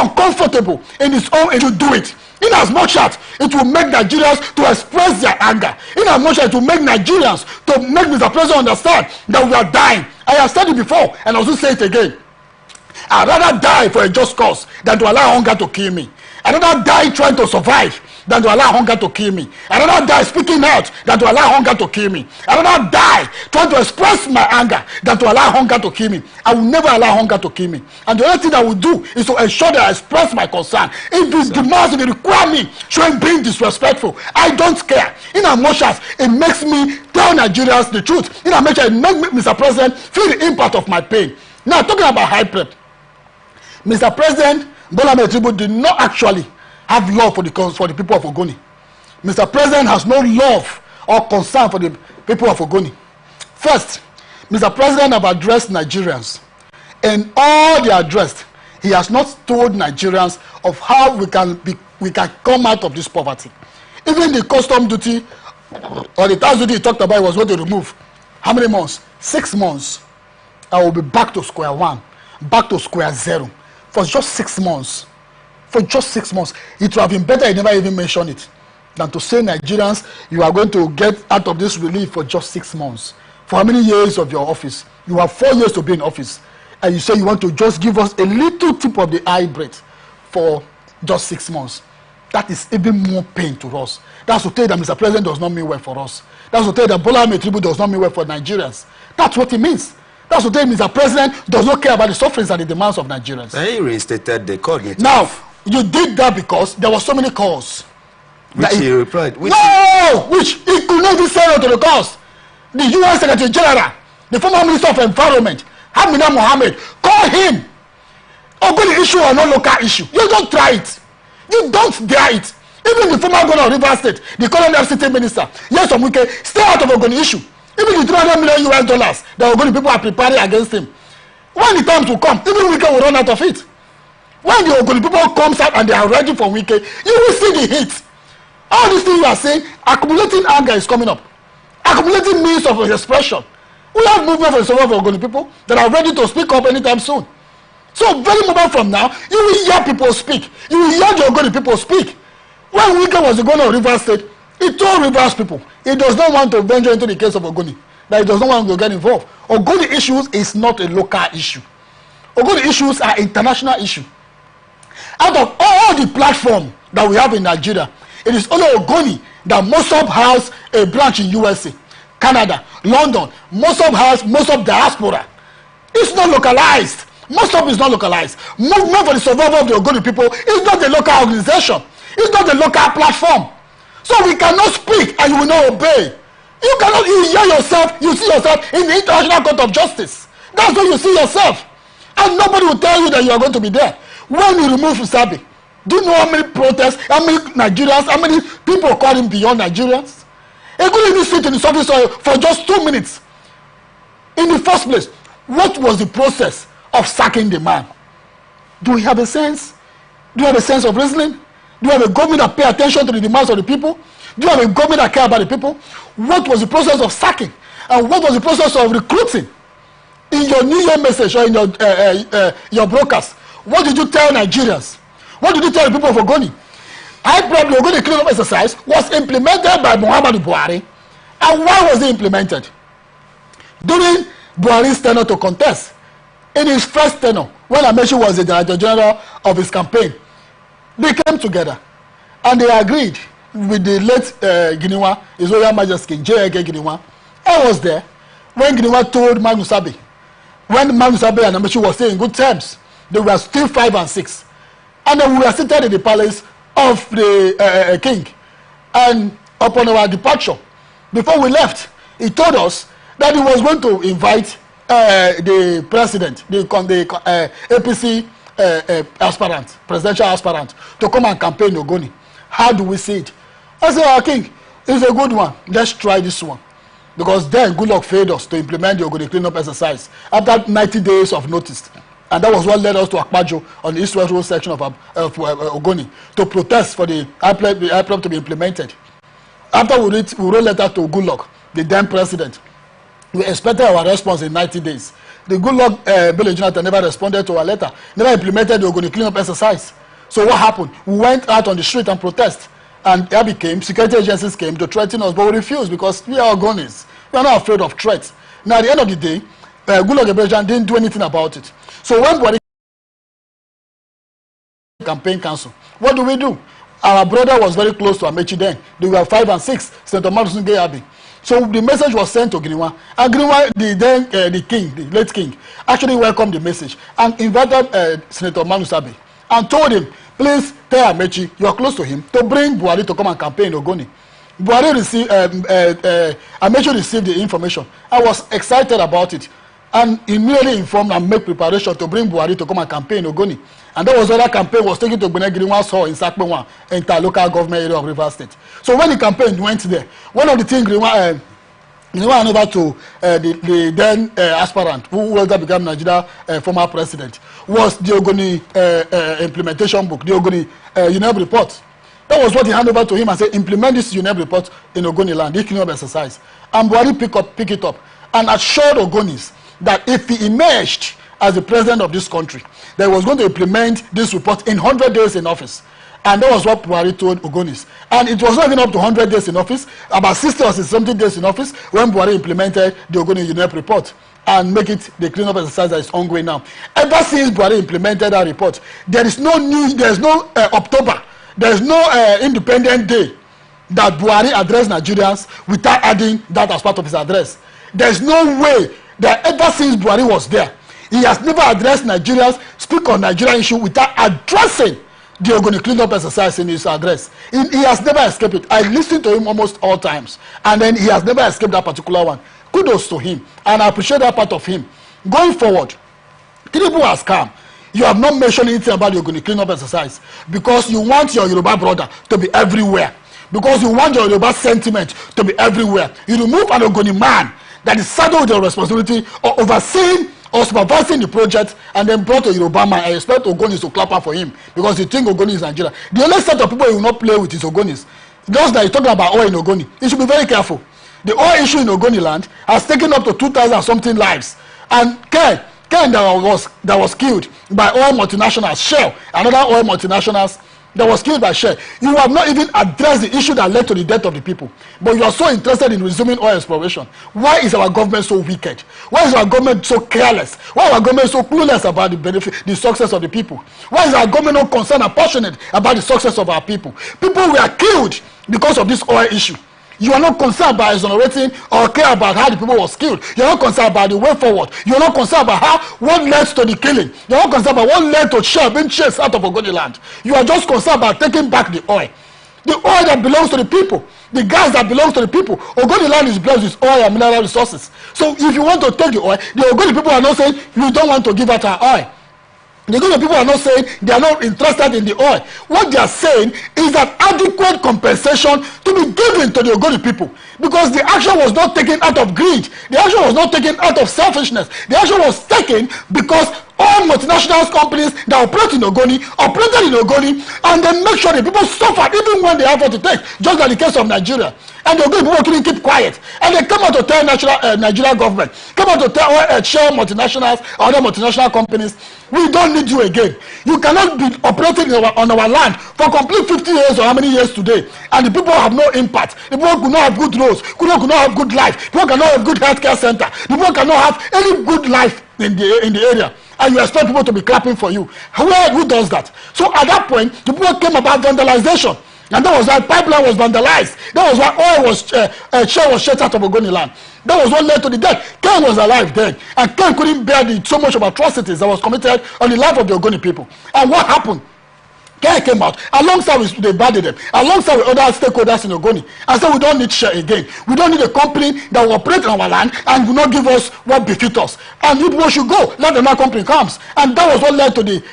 uncomfortable in his own, he should do it. In as much as it will make Nigerians to express their anger, in as much as it will make Nigerians to make Mr. President understand that we are dying. I have said it before and I'll also say it again. I'd rather die for a just cause than to allow hunger to kill me. I'd rather die trying to survive than to allow hunger to kill me. I'd rather die speaking out than to allow hunger to kill me. I'd rather die trying to express my anger than to allow hunger to kill me. I will never allow hunger to kill me. And the only thing I will do is to ensure that I express my concern. If it demands, if it requires me showing being disrespectful, I don't care. In as much as it makes me tell Nigerians the truth, in as much as it makes Mr. President feel the impact of my pain. Now, talking about high prep, Mr. President Bola Ahmed Tinubu did not actually have love for the people of Ogoni. Mr. President has no love or concern for the people of Ogoni. First, Mr. President have addressed Nigerians. In all they addressed, he has not told Nigerians of how we can come out of this poverty. Even the custom duty or the tax duty he talked about, he was going to remove. How many months? 6 months. I will be back to square one, back to square zero. For just 6 months. For just 6 months. It would have been better he never even mentioned it than to say, Nigerians, you are going to get out of this relief for just 6 months. For how many years of your office? You have 4 years to be in office. And you say you want to just give us a little tip of the eye breath for just 6 months. That is even more pain to us. That's to tell you that Mr. President does not mean well for us. That's to tell you that Bola Ahmed Tinubu does not mean well for Nigerians. That's what it means. That's what Mr. President does not care about the sufferings and the demands of Nigerians. He reinstated the coordinator. Now, you did that because there were so many calls. Which he replied. Which he could not even say no to the calls. The UN Secretary General, the former Minister of Environment, Hamina Mohammed, call him. Ogoni issue or no local issue. You don't try it. You don't dare it. Even the former governor of River State, the current FCT minister, yes, Omuke, stay out of Ogoni issue. Even the $300 million US that Ogoni people are preparing against him. When the time will come, even Wike will run out of it. When the Ogoni people comes out and they are ready for Wike, you will see the hit. All these things you are saying, accumulating anger is coming up. Accumulating means of expression. We have movement for some of Ogoni people that are ready to speak up anytime soon. So very moment from now, you will hear people speak. You will hear the Ogoni people speak. When Wike was the governor of Rivers State, he told Rivers people he does not want to venture into the case of Ogoni, that he does not want to get involved. Ogoni issues is not a local issue. Ogoni issues are international issue. Out of all the platform that we have in Nigeria, it is only Ogoni that Mossop has a branch in USA, Canada, London. Mossop has Mossop diaspora. It's not localized. Mossop is not localized. Movement for the Survival of the Ogoni people is not a local organization. It's not a local platform. So we cannot speak and you will not obey. You cannot, you hear yourself, you see yourself in the International Court of Justice. That's where you see yourself. And nobody will tell you that you are going to be there. When you remove Usabi, do you know how many protests, how many Nigerians, how many people call him beyond Nigerians? He couldn't even sit in his office for just 2 minutes. In the first place, what was the process of sacking the man? Do we have a sense? Do you have a sense of reasoning? Do you have a government that pay attention to the demands of the people? Do you have a government that care about the people? What was the process of sacking? And what was the process of recruiting? In your New Year message or in your broadcast, what did you tell Nigerians? What did you tell the people of Ogoni? I probably Ogoni cleanup exercise was implemented by Muhammadu Buhari. And why was it implemented? During Buhari's tenure to contest, in his first tenure, when Amechi was the Director General of his campaign, they came together and they agreed with the late Giniwa, His Royal Majesty J.A.K. Giniwa. I was there when Giniwa told Magnus Abe, when Magnus Abe and Amechi were still in good terms, they were still 5 and 6. And then we were seated in the palace of the king. And upon our departure, before we left, he told us that he was going to invite the president, the APC aspirant, presidential aspirant, to come and campaign Ogoni. How do we see it? I said, our king, it's a good one. Let's try this one. Because then Goodluck failed us to implement the Ogoni cleanup exercise after 90 days of notice. And that was what led us to Akpajo on the East-West Road section of Ogoni to protest for the IPLOP to be implemented. After we wrote a letter to Goodluck, the then president, we expected our response in 90 days. The Goodluck Bello Jonathan never responded to our letter, never implemented the Ogoni cleanup exercise. So what happened? We went out on the street and protest. And there became, security agencies came to threaten us, but we refused because we are Ogonis. We are not afraid of threats. Now, at the end of the day, Goodluck Bello Jonathan didn't do anything about it. So when Buhari campaign council, what do? Our brother was very close to Amechi then. They were 5 and 6, Senator Madison Gayabi. So the message was sent to Giniwa. And Giniwa, the king, the late king, actually welcomed the message and invited Senator Manu Sabe and told him, please tell Amechi, you are close to him, to bring Buhari to come and campaign in Ogoni. Buhari received, Amechi received the information. I was excited about it and immediately informed and made preparation to bring Buhari to come and campaign in Ogoni. And that was why that campaign was taken to Giniwa's hall in Sakpewa, inter-local government area of Rivers State. So when the campaign went there, one of the things Giniwa went over to the then aspirant, who later became Nigeria former president, was the Ogoni implementation book, the Ogoni UNEP report. That was what he handed over to him and said, implement this UNEP report in Ogoni land, this cleanup exercise. And Buhari pick it up and assured Ogonis that if he emerged as the president of this country, that he was going to implement this report in 100 days in office. And that was what Buhari told Ogonis. And it was not even up to 100 days in office, about 60 or 70 days in office, when Buhari implemented the Ogoni UNEP report and make it the cleanup exercise that is ongoing now. Ever since Buhari implemented that report, there is no October, there is no independent day that Buhari addressed Nigerians without adding that as part of his address. There is no way that ever since Buhari was there, he has never addressed Nigerians, speak on Nigerian issue without addressing the Ogoni cleanup exercise in his address. He has never escaped it. I listened to him almost all times, and then he has never escaped that particular one. Kudos to him, and I appreciate that part of him. Going forward, Tinubu has come. You have not mentioned anything about the Ogoni cleanup exercise because you want your Yoruba brother to be everywhere, because you want your Yoruba sentiment to be everywhere. You remove an Ogoni man that is saddled with the responsibility of overseeing or supervising the project, and then brought to Yoruba man. I expect Ogonis to clap up for him because he think Ogoni is Nigeria. The only set of people he will not play with is Ogonis. Those that he's talking about oil in Ogoni, he should be very careful. The oil issue in Ogoni land has taken up to 2,000 something lives. And Ken Ken that was killed by oil multinationals, Shell, and other oil multinationals that was killed by Shell. You have not even addressed the issue that led to the death of the people. But you are so interested in resuming oil exploration. Why is our government so wicked? Why is our government so careless? Why is our government so clueless about the benefit, the success of the people? Why is our government not concerned and passionate about the success of our people? People were killed because of this oil issue. You are not concerned about exonerating or care about how the people was killed. You are not concerned about the way forward. You are not concerned about what led to the killing. You are not concerned about what led to Shell being chased out of Ogoni land. You are just concerned about taking back the oil. The oil that belongs to the people. The gas that belongs to the people. Ogoni land is blessed with oil and mineral resources. So if you want to take the oil, the Ogoni people are not saying we don't want to give out our oil. The Ogoni people are not saying they are not interested in the oil. What they are saying is that adequate compensation to be given to the Ogoni people, because the action was not taken out of greed. The action was not taken out of selfishness. The action was taken because all multinational companies that operate in Ogoni operated in Ogoni, and they make sure the people suffered even when they have what to take, just like the case of Nigeria. And the Ogoni people couldn't keep quiet, and they came out to tell Nigeria government, came out to tell Shell multinationals, other multinational companies, we don't need you again. You cannot be operating on our land for complete 50 years or how many years today, and the people have no impact. The people could not have good roads, could not have good life. People cannot have good healthcare center. The people cannot have any good life in the area. And you expect people to be clapping for you. Who does that? So at that point, the people came about vandalization. And that was why pipeline was vandalized. That was why Shell was shut out of Ogoni land. That was what led to the death. Ken was alive then. And Ken couldn't bear so much of atrocities that was committed on the life of the Ogoni people. And what happened? Ken came out alongside with the Badidem, alongside with other stakeholders in Ogoni, and said we don't need Shell again. We don't need a company that will operate on our land and will not give us what befits us. And you people should go. Let another company comes. And that was what led to the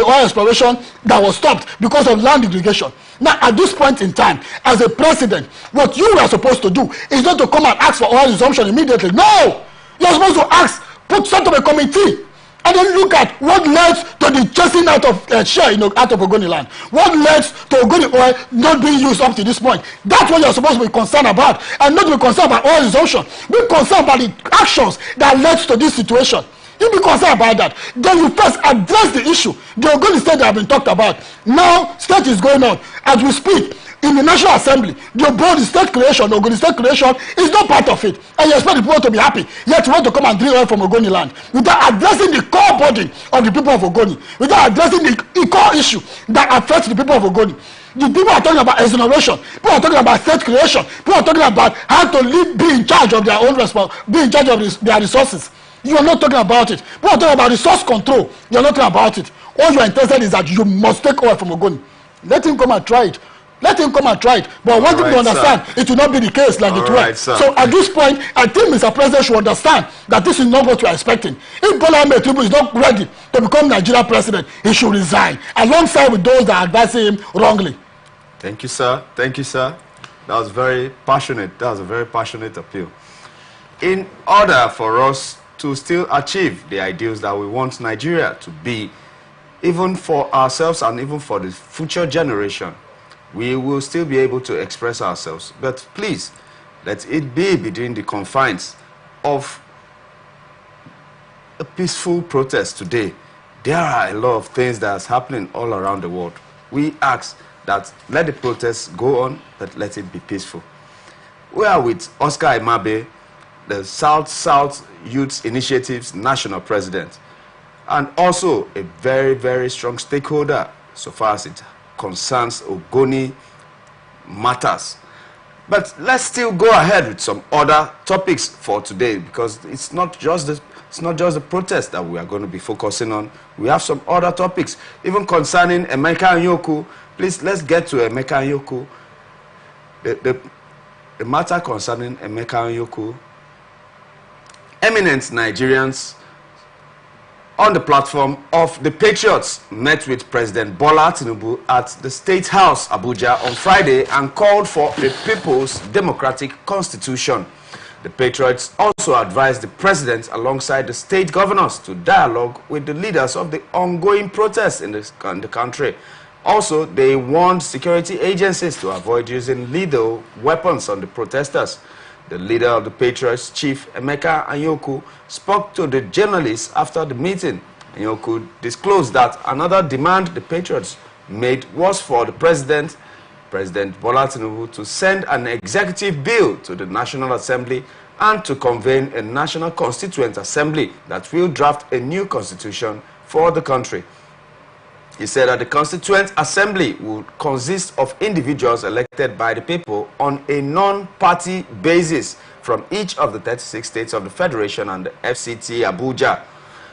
oil exploration that was stopped because of land degradation. Now, at this point in time, as a president, what you are supposed to do is not to come and ask for oil resumption immediately. No! You're supposed to ask, set up a committee, and then look at what led to the chasing out of Shell out of Ogoni land. What led to Ogoni oil not being used up to this point. That's what you're supposed to be concerned about, and not to be concerned about oil resumption. Be concerned about the actions that led to this situation. You be concerned about that. Then you first address the issue. The Ogoni state that have been talked about. Now, state is going on. As we speak, in the National Assembly, the state creation, the Ogoni state creation is not part of it. And you expect the people to be happy. Yet you want to come and drill oil from Ogoni land without addressing the core burden of the people of Ogoni, without addressing the core issue that affects the people of Ogoni. The people are talking about exoneration. People are talking about state creation. People are talking about how to be in charge of their own be in charge of their resources. You are not talking about it. People are talking about resource control. You are not talking about it. All you are interested is that you must take oil from Ogoni. Let him come and try it. Let him come and try it. But I want him to understand it will not be the case like it was. So at this point, I think Mr. President should understand that this is not what we are expecting. If Bola Ahmed Tinubu is not ready to become Nigeria president, he should resign alongside with those that are advising him wrongly. Thank you, sir. Thank you, sir. That was very passionate. That was a very passionate appeal. In order for us to still achieve the ideals that we want Nigeria to be, even for ourselves and even for the future generation, we will still be able to express ourselves. But please, let it be within the confines of a peaceful protest today. There are a lot of things that's happening all around the world. We ask that let the protests go on, but let it be peaceful. We are with Oscar Imabe, the South Youth Initiative's national president, and also a very, very strong stakeholder so far as it concerns Ogoni matters. But let's still go ahead with some other topics for today, because it's not just the protest that we are going to be focusing on. We have some other topics, even concerning Emeka Anyaoku. Please, let's get to Emeka Anyaoku. The matter concerning Emeka Anyaoku. Eminent Nigerians on the platform of the Patriots met with President Bola Tinubu at the State House, Abuja, on Friday and called for a People's Democratic Constitution. The Patriots also advised the president alongside the state governors to dialogue with the leaders of the ongoing protests in the country. Also, they warned security agencies to avoid using lethal weapons on the protesters. The leader of the Patriots, Chief Emeka Anyoku, spoke to the journalists after the meeting. Anyoku disclosed that another demand the Patriots made was for the President Bola Tinubu, to send an executive bill to the National Assembly and to convene a National Constituent Assembly that will draft a new constitution for the country. He said that the Constituent Assembly would consist of individuals elected by the people on a non-party basis from each of the 36 states of the Federation and the FCT Abuja.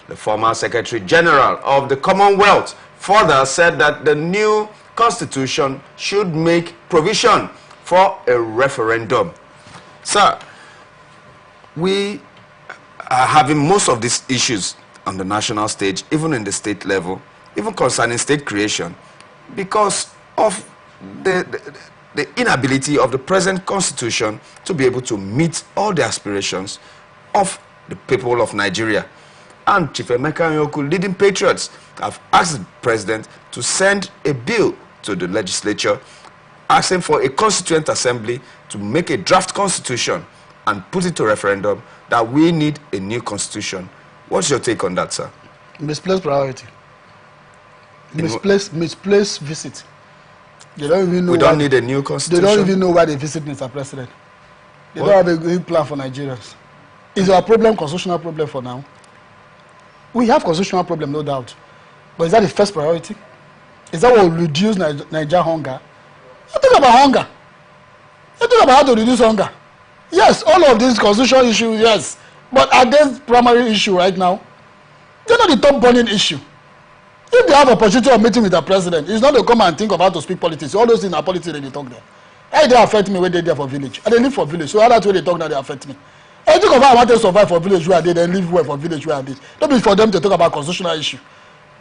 The former Secretary General of the Commonwealth further said that the new constitution should make provision for a referendum. Sir, we are having most of these issues on the national stage, even in the state level, even concerning state creation, because of the inability of the present constitution to be able to meet all the aspirations of the people of Nigeria. And Chief Emeka Anyoku, leading patriots, have asked the president to send a bill to the legislature asking for a constituent assembly to make a draft constitution and put it to referendum that we need a new constitution. What's your take on that, sir? Misplaced priority. Misplaced visit. They don't even know. We don't need a new constitution. They don't even know why they visit Mr. President. They don't have a good plan for Nigerians. Is our problem constitutional problem for now? We have constitutional problem, no doubt. But is that the first priority? Is that what will reduce Nigeria hunger? You talk about hunger. You talk about how to reduce hunger. Yes, all of these constitutional issues, yes. But are they primary issue right now? They're not the top burning issue. If they have opportunity of meeting with the president, it's not to come and think of how to speak politics. All those things are politics they talk there. How they affect me when they're there for village? And they live for village. So how that's where they talk now they affect me. I think of how I want to survive for village where they then live well for village where they. Don't be for them to talk about constitutional issue.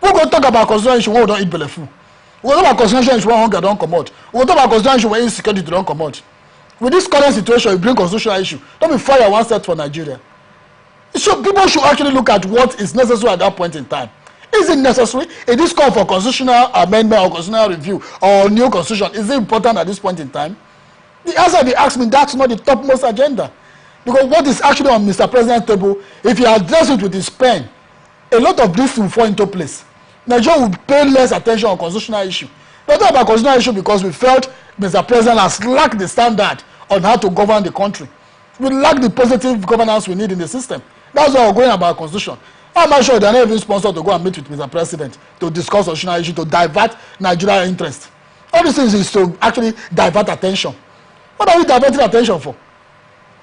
We go talk about constitutional issue when we don't eat belleful. We go talk about constitutional issue when hunger don't come out. We go talk about constitutional issue when insecurity don't come out. With this current situation, you bring constitutional issue. Don't be fire one set for Nigeria. So people should actually look at what is necessary at that point in time. Is it necessary? Is this call for constitutional amendment or constitutional review or new constitution? Is it important at this point in time? The answer they ask me, that's not the topmost agenda. Because what is actually on Mr. President's table, if he addresses it with his pen, a lot of this will fall into place. Nigeria will pay less attention on constitutional issue. We're talking about constitutional issue because we felt Mr. President has lacked the standard on how to govern the country. We lack the positive governance we need in the system. That's why we're going about constitution. I'm not sure they're not even sponsored to go and meet with Mr. President to discuss constitutional issue, to divert Nigeria interest. All these things is to actually divert attention. What are we diverting attention for?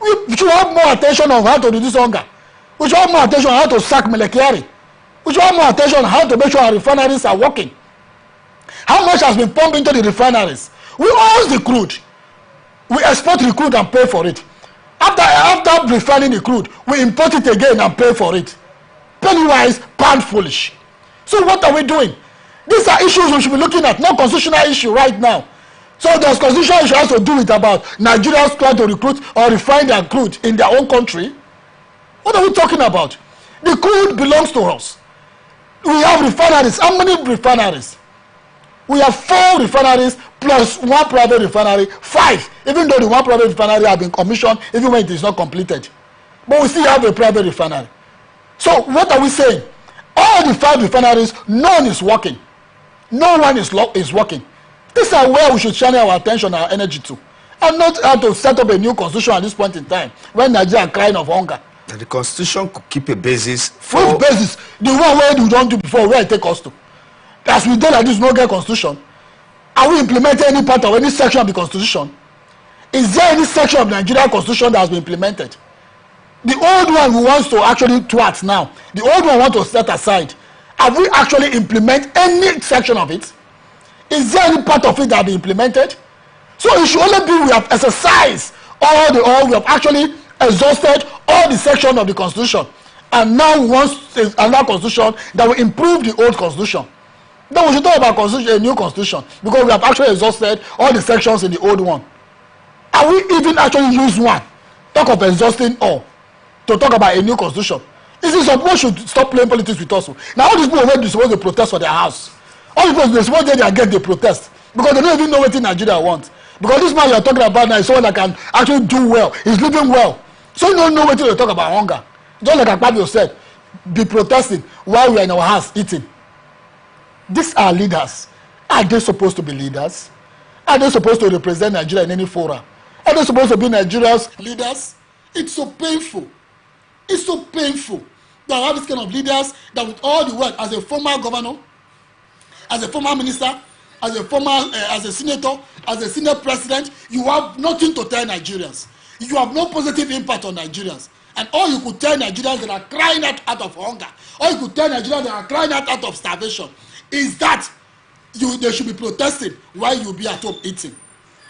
We should have more attention on how to reduce hunger. We should have more attention on how to sack Melekiari. We should have more attention on how to make sure our refineries are working. How much has been pumped into the refineries? We own the crude. We export the crude and pay for it. After refining the crude, we import it again and pay for it. Penny-wise, pound foolish. So what are we doing? These are issues we should be looking at, not constitutional issue right now. So does constitutional issue has to do with about Nigerians trying to recruit or refine their crude in their own country? What are we talking about? The crude belongs to us. We have refineries. How many refineries? We have 4 refineries plus 1 private refinery, 5. Even though the 1 private refinery has been commissioned, even when it is not completed. But we still have a private refinery. So what are we saying? All the 5 refineries, none is working. No one is working. These are where we should channel our attention, our energy to. And not how to set up a new constitution at this point in time, when Nigeria is crying of hunger. And the constitution could keep a basis for... Which basis? The one where we don't do before, where it take us to. As we do like this, no get constitution. Are we implementing any part of any section of the constitution? Is there any section of the Nigerian constitution that has been implemented? The old one who wants to actually thwart now, the old one wants to set aside. Have we actually implemented any section of it? Is there any part of it that has been implemented? So it should only be we have exercised we have actually exhausted all the sections of the constitution. And now we want another constitution that will improve the old constitution. Then we should talk about a new constitution because we have actually exhausted all the sections in the old one. Are we even actually use one? Talk of exhausting all to talk about a new constitution. Is it supposed should stop playing politics with us? Now all these people were supposed to protest for their house. All the people they're supposed to get they protest because they don't even know what Nigeria wants. Because this man you are talking about now is someone that can actually do well. He's living well. So you don't know what to talk about hunger. Just like Akpabio said, be protesting while we are in our house eating. These are leaders. Are they supposed to be leaders? Are they supposed to represent Nigeria in any forum? Are they supposed to be Nigeria's leaders? It's so painful. It's so painful that we have this kind of leaders that with all the work, as a former governor, as a former minister, as a former, as a senator, as a senate president, you have nothing to tell Nigerians. You have no positive impact on Nigerians. And all you could tell Nigerians that are crying out of hunger, all you could tell Nigerians that are crying out of starvation, is that they should be protesting while you be at home eating.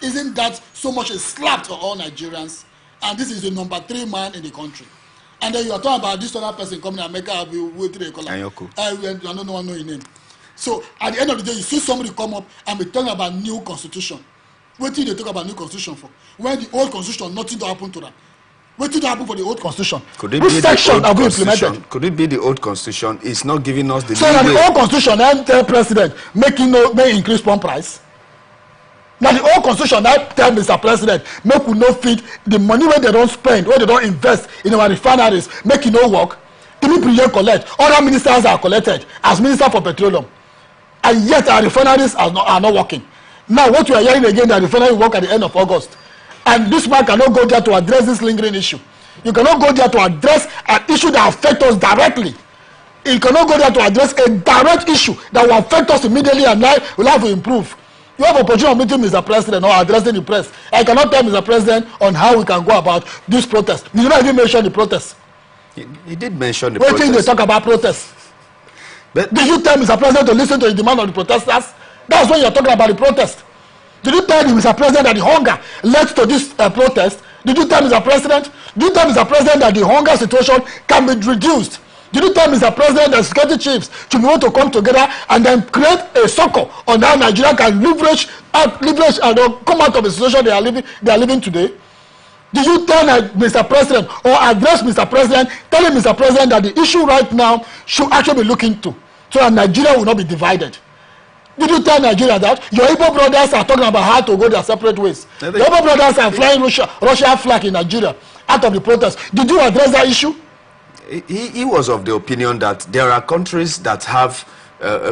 Isn't that so much a slap to all Nigerians? And this is the number 3 man in the country. And then you are talking about this other person coming to America, I don't know his name. So at the end of the day, you see somebody come up and be talking about new constitution. What did they talk about new constitution for? When the old constitution, nothing to happen to that. What did happen for the old constitution? Which section have we implemented? Could it be the old constitution is not giving us the so now the old constitution then tell president may increase pump price? Now the old constitution now tell Mr. President make we no feed the money where they don't spend, where they don't invest in our refineries, make it no work. Three collect. Other ministers are collected as minister for petroleum. And yet our refineries are not working. Now what we are hearing again that refinery work at the end of August. And this man cannot go there to address this lingering issue. You cannot go there to address an issue that affects us directly. You cannot go there to address a direct issue that will affect us immediately and now will have to improve. You have opportunity of meeting Mr. President or addressing the press. I cannot tell Mr. President on how we can go about this protest. You did not even mention the protest. He did mention the protest. What thing they talk about protest? But did you tell Mr. President to listen to the demand of the protesters? That's when you're talking about the protest. Did you tell Mr. President that the hunger led to this protest? Did you tell Mr. President? Did you tell Mr. President that the hunger situation can be reduced? Did you tell Mr. President that security chiefs should be able to come together and then create a circle on how Nigeria can leverage and come out of the situation they are living today? Did you tell Mr. President or address Mr. President, telling Mr. President that the issue right now should actually be looked into so that Nigeria will not be divided? Did you tell Nigeria that your Igbo brothers are talking about how to go their separate ways? The Igbo brothers are flying Russia flag in Nigeria out of the protest. Did you address that issue? He was of the opinion that there are countries that have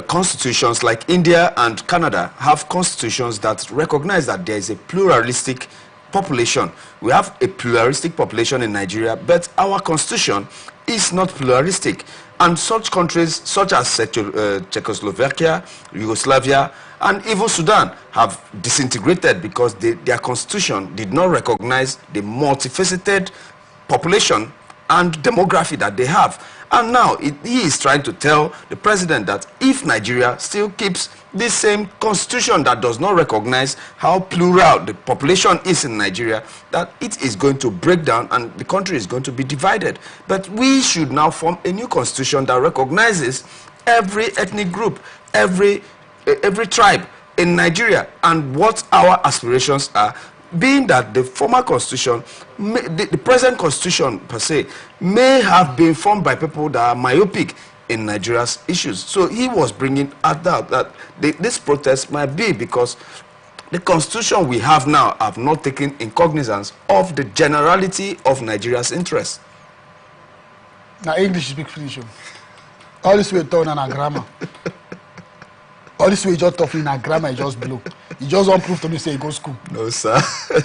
constitutions, like India and Canada have constitutions that recognize that there is a pluralistic population. We have a pluralistic population in Nigeria, but our constitution is not pluralistic. And such countries such as Czechoslovakia, Yugoslavia, and even Sudan have disintegrated because their constitution did not recognize the multifaceted population and demography that they have. And now he is trying to tell the president that if Nigeria still keeps this same constitution that does not recognize how plural the population is in Nigeria, that it is going to break down and the country is going to be divided. But we should now form a new constitution that recognizes every ethnic group, every tribe in Nigeria, and what our aspirations are, being that the former constitution, the present constitution per se, may have been formed by people that are myopic in Nigeria's issues. So he was bringing out that this protest might be because the constitution we have now have not taken in cognizance of the generality of Nigeria's interests. Now English speak Finnish. All this way talking on grammar. All this way just talking in grammar, it just blew. You just want proof to me say you go school. No, sir.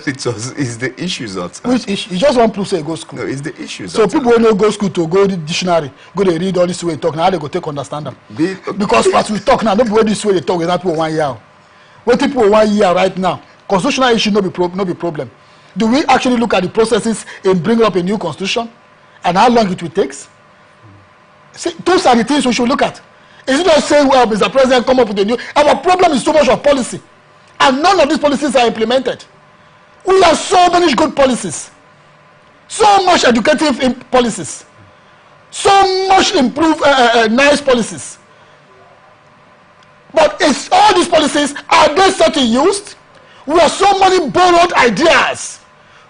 It's the issues outside. Which issue? You just want proof say you go school. No, it's the issues so outside. People who no go school to go the dictionary, go they read all this way talk. Now they go take understand them. Because as we talk now, nobody this way they talk. Not people 1 year. What people 1 year right now? Constitutional issue no be problem. Do we actually look at the processes in bringing up a new constitution and how long it will take? See, those are the things we should look at. Is it not saying, well, Mr. President, come up with a new... Our problem is so much of policy. And none of these policies are implemented. We have so many good policies. So much educative policies. So much improved, nice policies. But it's all these policies, are they set in use? We have so many borrowed ideas.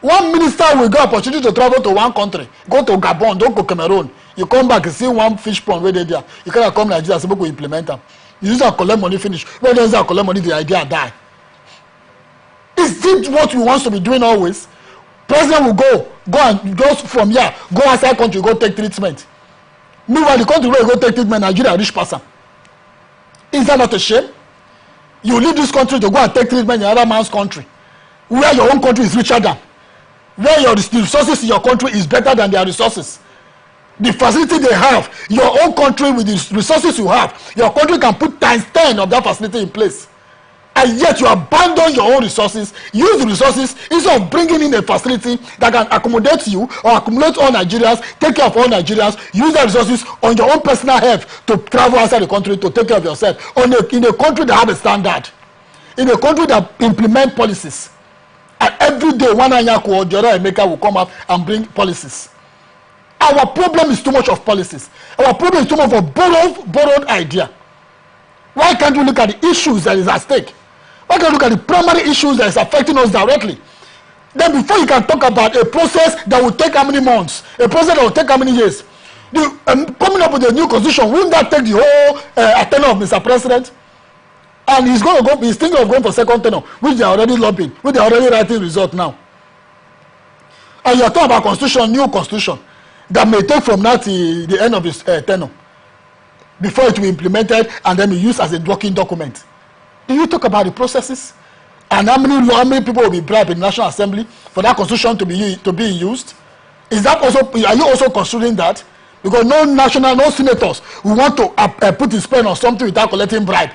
One minister will get opportunity to travel to one country. Go to Gabon, don't go Cameroon. You come back and see one fish pond where they there. You cannot come to Nigeria, so people implement them. You use and collect money, finish. When there's a collect money, the idea die. Is Is it what we want to be doing always? President will go from here, go outside country, go take treatment. Meanwhile, the country where you go take treatment, Nigeria rich person. Is that not a shame? You leave this country to go and take treatment in another man's country, where your own country is richer than, where the resources in your country is better than their resources. The facility they have, your own country with the resources you have, your country can put times 10 of that facility in place. And yet you abandon your own resources, use the resources instead of bringing in a facility that can accommodate you or accommodate all Nigerians, take care of all Nigerians, use the resources on your own personal health to travel outside the country to take care of yourself. In a country that have a standard, in a country that implement policies. And every day one Anyaku or the other Emeka will come up and bring policies. Our problem is too much of policies. Our problem is too much of borrowed idea. Why can't we look at the issues that is at stake? Why can't we look at the primary issues that is affecting us directly? Then before you can talk about a process that will take how many months, a process that will take how many years, coming up with a new constitution, wouldn't that take the whole tenure of Mr. President? And he's going to go, he's thinking of going for second tenure, which they are already lobbying, which they are already writing result now. And you're talking about constitution, new constitution, that may take from now to the end of his tenure, before it will be implemented and then be used as a working document. Do you talk about the processes? And how many people will be bribed in the National Assembly for that constitution to be used? Is that also, are you also considering that? Because no senators will want to put his pen on something without collecting bribe.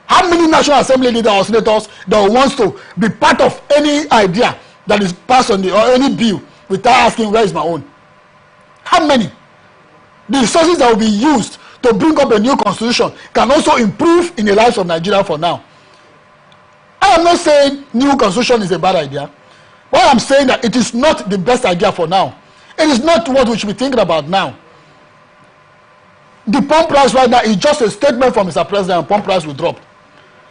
How many National Assembly leaders or senators that wants to be part of any idea that is passed on or any bill without asking where is my own? How many? The resources that will be used to bring up a new constitution can also improve in the lives of Nigeria for now. I am not saying new constitution is a bad idea. What I'm saying that it is not the best idea for now. It is not what we should be thinking about now. The pump price right now is just a statement from Mr. President and pump price will drop.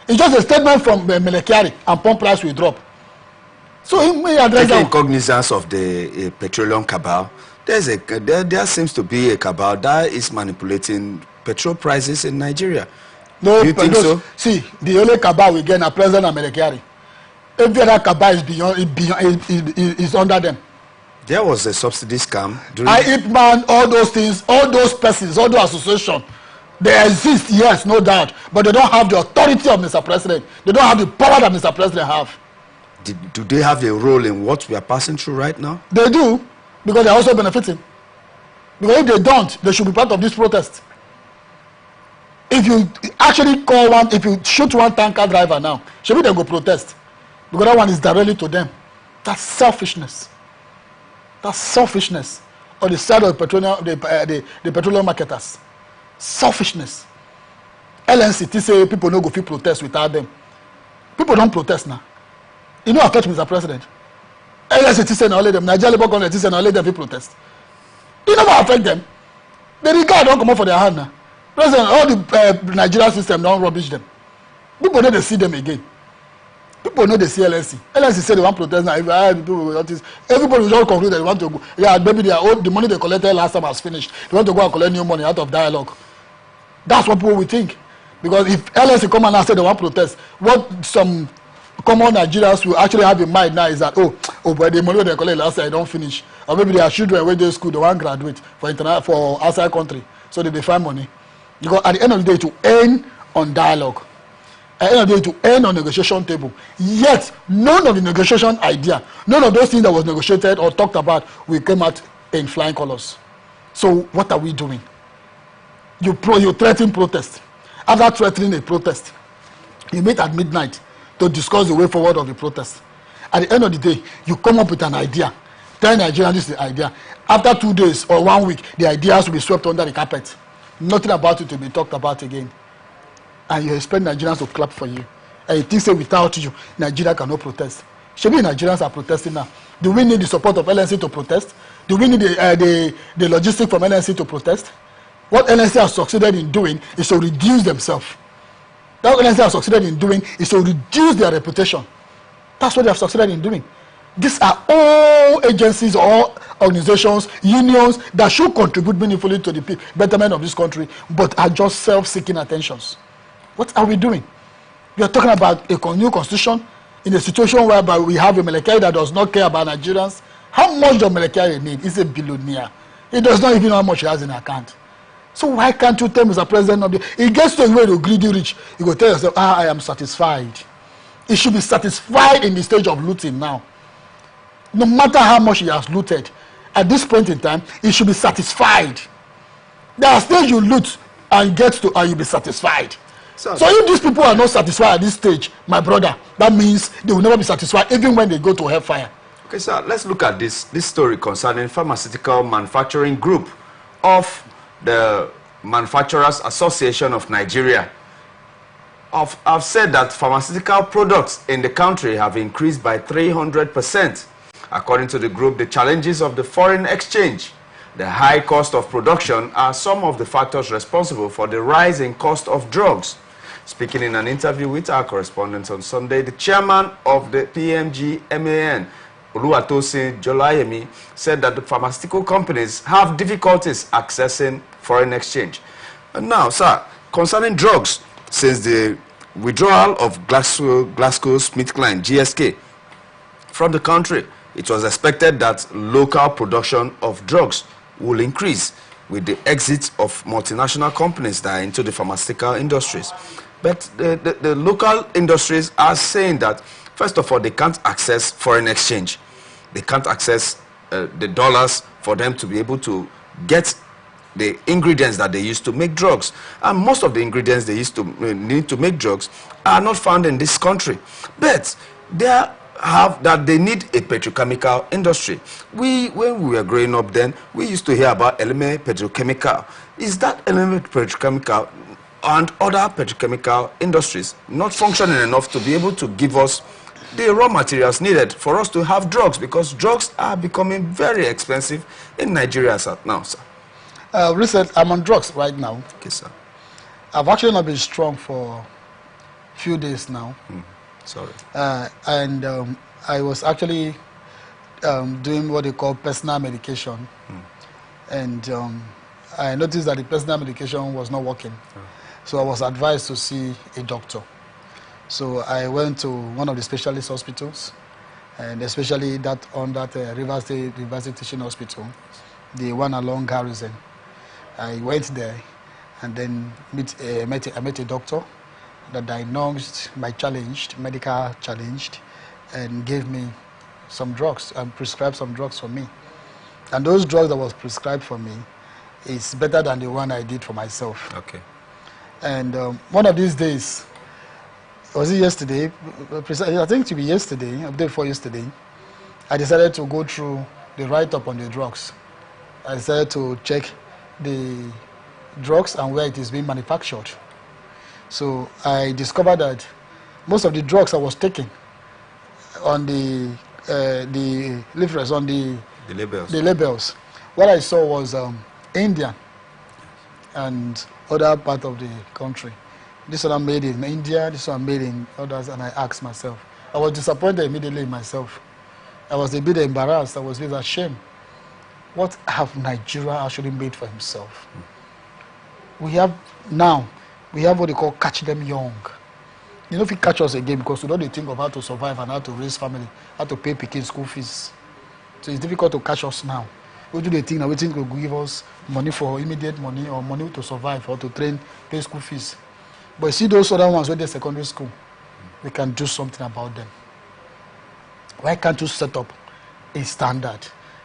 It's just a statement from Melekari and pump price will drop. So he may address that. Taking cognizance of the petroleum cabal, there seems to be a cabal that is manipulating petrol prices in Nigeria. No, do you think so? See, the only cabal we get are President and Melekari. Every other cabal is under them. There was a subsidy scam. IPMAN, all those things, all those persons, all those associations, they exist, yes, no doubt, but they don't have the authority of Mr. President. They don't have the power that Mr. President have. Do they have a role in what we are passing through right now? They do, because they are also benefiting. Because if they don't, they should be part of this protest. If you actually if you shoot one tanker driver now, should they go protest? Because that one is directly to them. That's selfishness. That's selfishness on the side of the petroleum marketers. Selfishness. LNC say people no go fit protest without them. People don't protest now. You know, affect Mr. President. LNC say now let them. Nigeria Labour Congress say now let them fit protest. You never affect them. The regard don't come up for their hand now. President, all the Nigerian system don't rubbish them. People know they see them again. People know they see LNC. LNC say they want protest now. Everybody will just conclude that they want to go. Yeah, maybe the money they collected last time has finished. They want to go and collect new money out of dialogue. That's what people will think. Because if LNC come and say they want protest, what some common Nigerians will actually have in mind now is that, but the money they collect last time don't finish. Or maybe their children when they school, they want to graduate for outside country. So they find money. Because at the end of the day, to end on dialogue. At the end of the day, to end on negotiation table. Yet, none of the negotiation idea, none of those things that was negotiated or talked about will come out in flying colors. So what are we doing? You threaten protest. After threatening a protest, you meet at midnight to discuss the way forward of the protest. At the end of the day, you come up with an idea. Tell Nigerians this is the idea. After 2 days or 1 week, the ideas will be swept under the carpet. Nothing about it will be talked about again. And you expect Nigerians to clap for you. And you think say without you, Nigeria cannot protest. Maybe Nigerians are protesting now. Do we need the support of LNC to protest? Do we need the logistics from LNC to protest? What LNC has succeeded in doing is to reduce themselves. That what LNC has succeeded in doing is to reduce their reputation. That's what they have succeeded in doing. These are all agencies or organizations, unions that should contribute meaningfully to the betterment of this country, but are just self-seeking attentions. What are we doing? We are talking about a new constitution, in a situation whereby we have a Melekari that does not care about Nigerians, how much does Melekari need? He's a billionaire. He does not even know how much he has in account. So why can't you tell Mr. President, he gets to a way to greedy rich, you go tell yourself, I am satisfied. He should be satisfied in the stage of looting now. No matter how much he has looted, at this point in time, he should be satisfied. There are stages you loot and get to, and you'll be satisfied. So if these people are not satisfied at this stage, my brother, that means they will never be satisfied even when they go to hellfire. Okay, sir, let's look at this story concerning Pharmaceutical Manufacturing Group of the Manufacturers Association of Nigeria. I've said that pharmaceutical products in the country have increased by 300%. According to the group, the challenges of the foreign exchange, the high cost of production are some of the factors responsible for the rise in cost of drugs. Speaking in an interview with our correspondent on Sunday, the chairman of the PMG-MAN, Oluwatosin Jolayemi, said that the pharmaceutical companies have difficulties accessing foreign exchange. And now, sir, concerning drugs, since the withdrawal of GlaxoSmithKline, GSK, from the country, it was expected that local production of drugs will increase with the exit of multinational companies that are into the pharmaceutical industries. But the local industries are saying that, first of all, they can't access foreign exchange. They can't access the dollars for them to be able to get the ingredients that they use to make drugs. And most of the ingredients they used to need to make drugs are not found in this country. But they need a petrochemical industry. When we were growing up then, we used to hear about Eleme Petrochemical. Is that Eleme Petrochemical and other petrochemical industries not functioning enough to be able to give us the raw materials needed for us to have drugs? Because drugs are becoming very expensive in Nigeria now, sir. Recently, I'm on drugs right now. Okay, sir. I've actually not been strong for a few days now. Sorry. And I was actually doing what they call personal medication. And I noticed that the personal medication was not working. So I was advised to see a doctor. So I went to one of the specialist hospitals, and especially that on that River State University Teaching Hospital, the one along Garrison. I went there and then I met a doctor that diagnosed my medical challenge, and gave me some drugs and prescribed some drugs for me. And those drugs that was prescribed for me is better than the one I did for myself. Okay. And one of these days, was it yesterday? I think to be yesterday, a day before yesterday, I decided to go through the write-up on the drugs. I decided to check the drugs and where it is being manufactured. So I discovered that most of the drugs I was taking on the leaflets, on the labels, what I saw was Indian and other part of the country. This one made in India, this one made in others, and I asked myself. I was disappointed immediately in myself. I was a bit embarrassed, I was a bit ashamed. What have Nigeria actually made for himself? We have what they call catch them young. You know, if you catch us again, because we don't think of how to survive and how to raise family, how to pay picking school fees. So it's difficult to catch us now. We do the thing that we think will give us money for immediate money or money to survive or to train, pay school fees. But you see those other ones when they're secondary school, we can do something about them. Why can't you set up a standard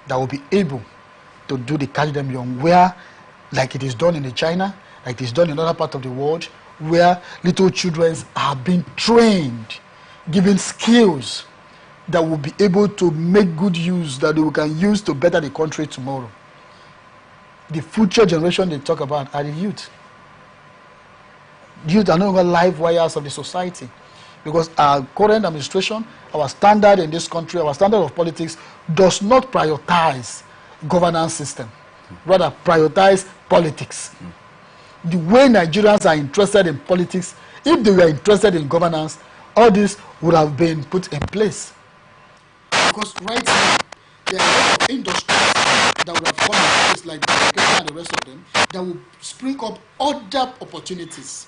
that will be able to do the catch them young, where, like it is done in China, like it is done in other parts of the world, where little children are being trained, given skills that will be able to make good use, that we can use to better the country tomorrow. The future generation they talk about are the youth. Youth are no longer live wires of the society, because our current administration, our standard in this country, our standard of politics does not prioritize governance system, rather prioritize politics. The way Nigerians are interested in politics, if they were interested in governance, all this would have been put in place. Because right now, there are a lot of industries that would have come in place, like the and the rest of them, that will spring up other opportunities.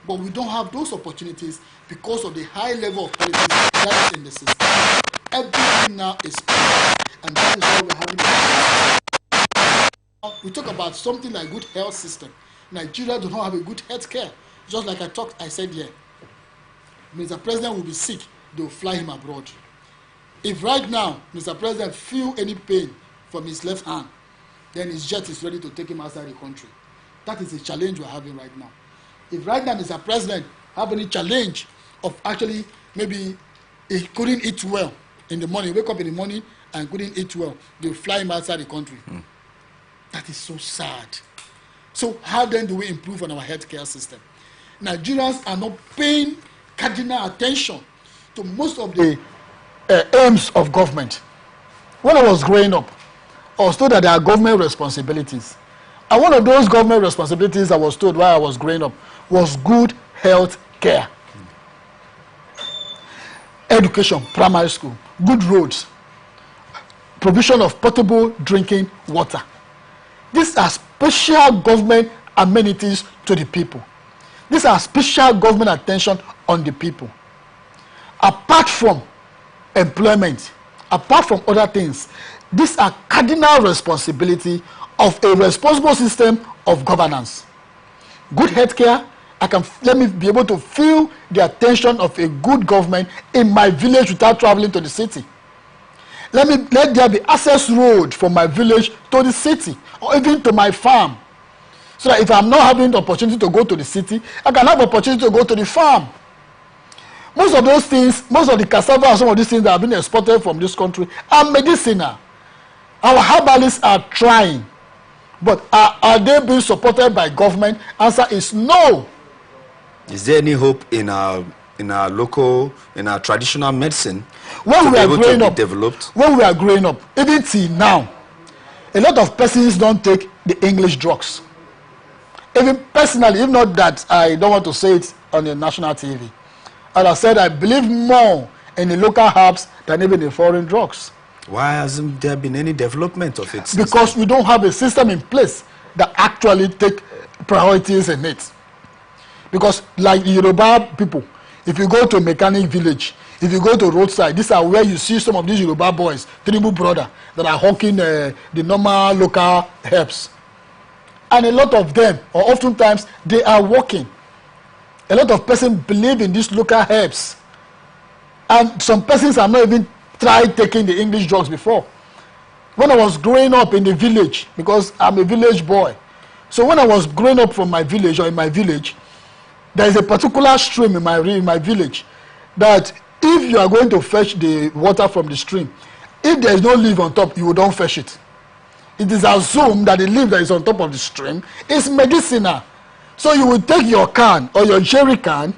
But we don't have those opportunities because of the high level of politics that is in the system. Everything now is politics, and that is why we're having. We talk about something like good health system. Nigeria does not have a good health care. Just like I said here, Mr. President will be sick, they will fly him abroad. If right now Mr. President feel any pain from his left hand, then his jet is ready to take him outside the country. That is the challenge we're having right now. If right now Mr. President have any challenge of actually maybe he couldn't eat well in the morning, wake up in the morning and couldn't eat well, they'll fly him outside the country. That is so sad. So how then do we improve on our healthcare system? Nigerians are not paying cardinal attention to most of the aims of government. When I was growing up, I was told that there are government responsibilities. And one of those government responsibilities I was told while I was growing up was good health care. Education, primary school, good roads, provision of potable drinking water. These are special government amenities to the people. These are special government attention on the people. Apart from employment, apart from other things, these are cardinal responsibility of a responsible system of governance. Good healthcare, let me be able to feel the attention of a good government in my village without traveling to the city. Let there be access road from my village to the city or even to my farm. So that if I'm not having the opportunity to go to the city, I can have opportunity to go to the farm. Most of those things, most of the cassava and some of these things that have been exported from this country are medicinal. Our herbalists are trying. But are they being supported by government? Answer is no. Is there any hope in our local, in our traditional medicine when we are growing up, developed? When we are growing up, even till now, a lot of persons don't take the English drugs. Even personally, if not that, I don't want to say it on the national TV. As I said, I believe more in the local herbs than even the foreign drugs. Why hasn't there been any development of it? Because we don't have a system in place that actually take priorities in it. Because like the Yoruba people, if you go to a mechanic village, if you go to roadside, these are where you see some of these Yoruba boys, Tribu brother, that are hawking the normal local herbs. And a lot of them, or oftentimes, they are working. A lot of persons believe in these local herbs. And some persons have not even tried taking the English drugs before. When I was growing up in the village, because I'm a village boy, so when I was growing up from my village or in my village, there is a particular stream in my village that if you are going to fetch the water from the stream, if there is no leaf on top, you don't fetch it. It is assumed that the leaf that is on top of the stream is medicinal. So you will take your can or your jerry can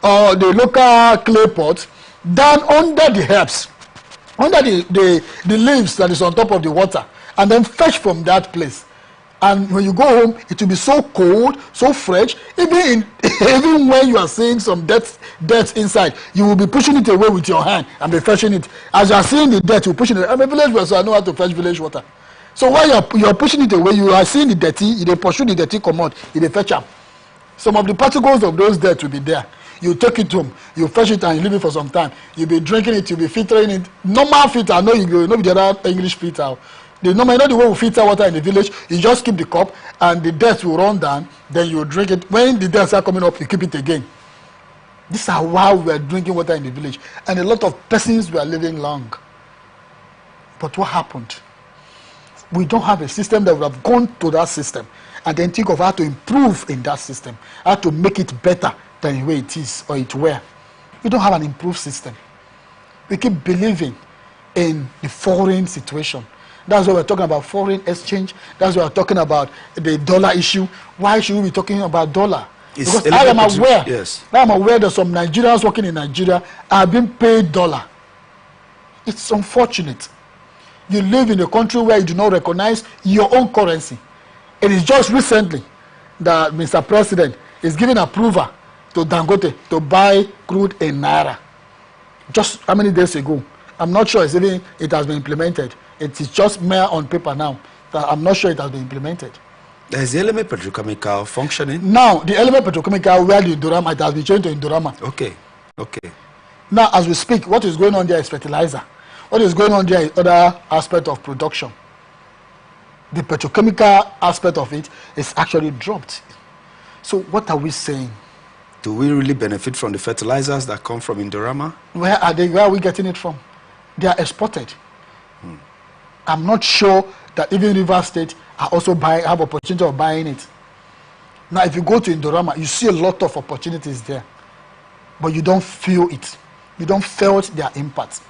or the local clay pot down under the herbs, under the leaves that is on top of the water, and then fetch from that place. And when you go home, it will be so cold, so fresh. Even when you are seeing some dirt inside, you will be pushing it away with your hand and be fetching it. As you are seeing the dirt, you pushing it. I'm a village boy, so I know how to fetch village water. So while you are pushing it away, you are seeing the dirty, you pursue the dirty come out, you fetch them. Some of the particles of those dirt will be there. You take it home, you fetch it and you leave it for some time. You'll be drinking it, you'll be filtering it. Normal filter, no, you go, no be the other English filter. The normal, you know the way we filter water in the village, you just keep the cup and the dirt will run down, then you drink it. When the dirt start coming up, you keep it again. This is how we are drinking water in the village. And a lot of persons were living long. But what happened? We don't have a system that would have gone to that system and then think of how to improve in that system, how to make it better than the way it is or it were. We don't have an improved system. We keep believing in the foreign situation. That's why we're talking about foreign exchange. That's why we're talking about the dollar issue. Why should we be talking about dollar? Because I am aware, I am aware that some Nigerians working in Nigeria are being paid dollar. It's unfortunate. You live in a country where you do not recognize your own currency. It is just recently that Mr. President is giving approval to Dangote to buy crude in Naira. Just how many days ago? I'm not sure it has been implemented. It is just mere on paper now. I'm not sure it has been implemented. There's the element petrochemical functioning. Now, the element petrochemical where the Indorama, it has been changed to Indorama. Okay, okay. Now, as we speak, what is going on there is fertilizer. What is going on there is other aspect of production. The petrochemical aspect of it is actually dropped. So what are we saying? Do we really benefit from the fertilizers that come from Indorama? Where are they? Where are we getting it from? They are exported. I'm not sure that even Rivers State are also have opportunity of buying it. Now, if you go to Indorama, you see a lot of opportunities there, but you don't feel it. You don't feel their impact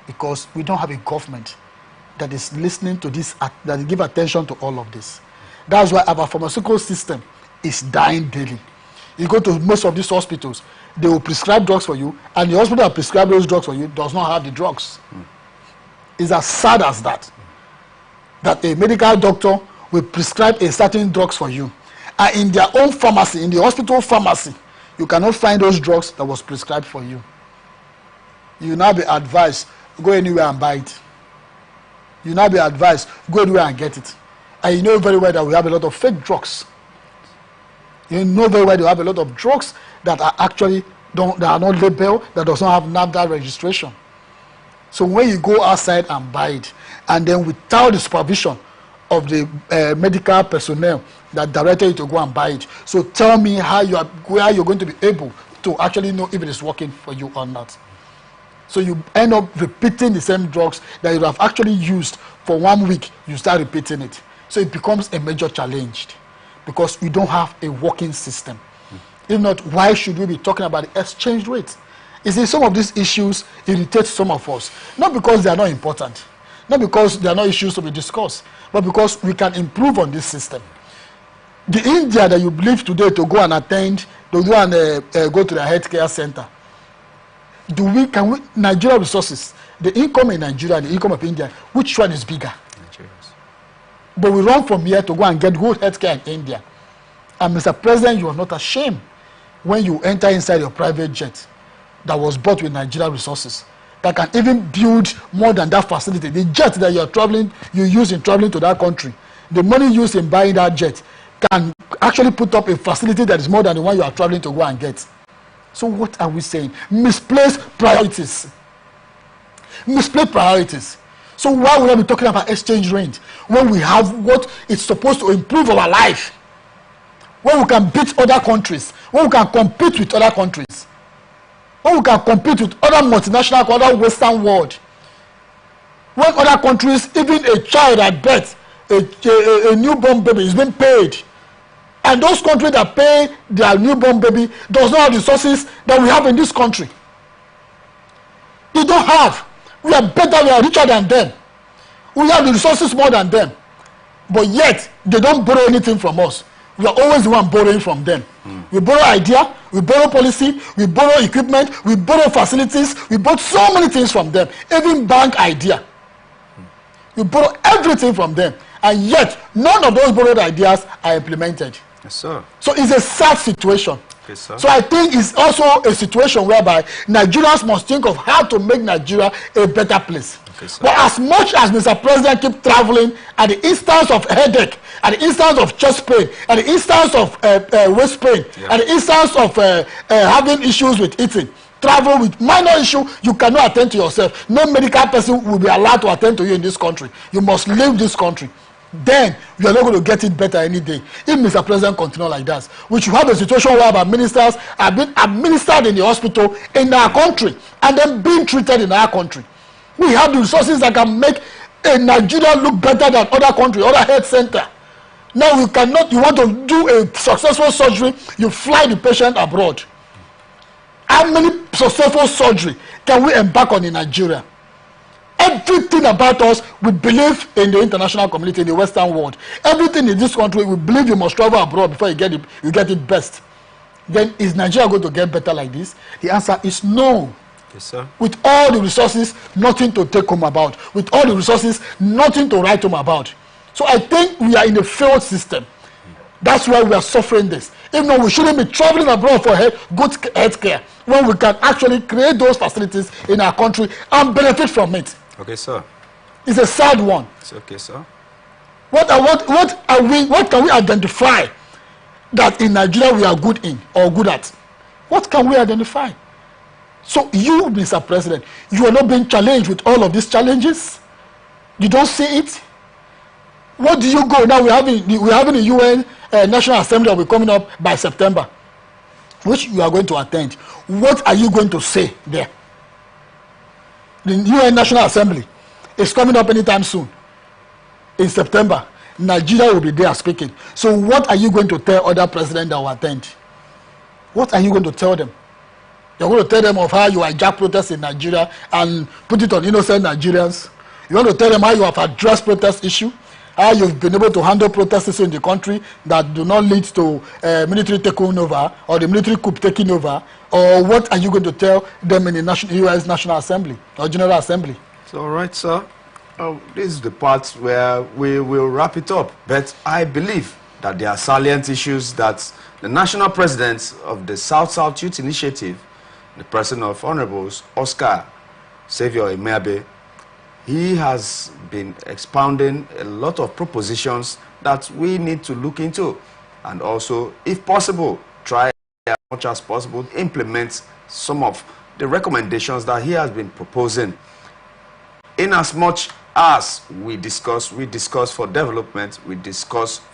because we don't have a government that is listening to this, that give attention to all of this. That's why our pharmaceutical system is dying daily. You go to most of these hospitals, they will prescribe drugs for you, and the hospital that prescribe those drugs for you does not have the drugs. It's as sad as that. That a medical doctor will prescribe a certain drugs for you, and in their own pharmacy, in the hospital pharmacy, you cannot find those drugs that was prescribed for you. You will now be advised, go anywhere and buy it. You will now be advised, go anywhere and get it. And you know very well that we have a lot of fake drugs. You know very well that we have a lot of drugs that are actually that are not labeled, that does not have NAFDA registration. So when you go outside and buy it, and then without the supervision of the medical personnel that directed you to go and buy it, so tell me where you're going to be able to actually know if it is working for you or not. So you end up repeating the same drugs that you have actually used for 1 week. You start repeating it, so it becomes a major challenge because we don't have a working system. If not, why should we be talking about the exchange rate? You see, some of these issues irritate some of us, not because they are not important, not because they are not issues to be discussed, but because we can improve on this system. The India that you believe today to go and attend, to go and go to the healthcare center, Nigeria resources, the income in Nigeria and the income of India, which one is bigger? Nigeria's. But we run from here to go and get good healthcare in India. And Mr. President, you are not ashamed when you enter inside your private jet that was bought with Nigeria resources, that can even build more than that facility. The jet that you use in traveling to that country, the money used in buying that jet can actually put up a facility that is more than the one you are traveling to go and get. So what are we saying? Misplaced priorities. Misplaced priorities. So why would I be talking about exchange rate when we have what is supposed to improve our life? When we can beat other countries, when we can compete with other countries, when we can compete with other multinational, other Western world, when other countries, even a child at birth, a newborn baby is being paid, and those countries that pay their newborn baby does not have the resources that we have in this country. They don't have. We are better, we are richer than them. We have the resources more than them. But yet, they don't borrow anything from us. We are always the one borrowing from them. We borrow idea, we borrow policy, we borrow equipment, we borrow facilities, we borrow so many things from them, even bank idea. We borrow everything from them, and yet none of those borrowed ideas are implemented. Yes, sir. So it's a sad situation. Yes, sir. So I think it's also a situation whereby Nigerians must think of how to make Nigeria a better place. Okay, but as much as Mr. President keeps traveling at the instance of headache, at the instance of chest pain, at the instance of waist pain, at the instance of having issues with eating, travel with minor issue, you cannot attend to yourself. No medical person will be allowed to attend to you in this country. You must leave this country. Then you are not going to get it better any day. If Mr. President continue like that, we should have a situation where our ministers have been administered in the hospital in our country and then being treated in our country. We have the resources that can make a Nigeria look better than other countries, other health center. Now you want to do a successful surgery, you fly the patient abroad. How many successful surgery can we embark on in Nigeria? Everything about us, we believe in the international community, in the Western world. Everything in this country, we believe you must travel abroad before you get it best. Then is Nigeria going to get better like this? The answer is no. Yes, sir. With all the resources, nothing to take home about. With all the resources, nothing to write home about. So I think we are in a failed system. That's why we are suffering this. If not, we shouldn't be traveling abroad for good health care when we can actually create those facilities in our country and benefit from it. Okay, sir. It's a sad one. It's okay, sir. What can we identify that in Nigeria we are good in or good at? What can we identify? So you, Mr. President, you are not being challenged with all of these challenges. You don't see it. What do you go now? We're having a UN National Assembly that will be coming up by September, which you are going to attend. What are you going to say there? The UN National Assembly is coming up anytime soon. In September, Nigeria will be there speaking. So what are you going to tell other presidents that will attend? What are you going to tell them? You're going to tell them of how you hijack protests in Nigeria and put it on innocent Nigerians. You want to tell them how you have addressed protest issue, how you've been able to handle protests in the country that do not lead to military taking over or the military coup taking over, or what are you going to tell them in the U.S. National Assembly or General Assembly? So, all right, sir. This is the part where we will wrap it up. But I believe that there are salient issues that the national president of the South-South Youth Initiative, the president of Honorables, Oscar Savior Emeabe, he has been expounding a lot of propositions that we need to look into. And also, if possible, try as much as possible to implement some of the recommendations that he has been proposing. In as much as we discuss for development, we discuss for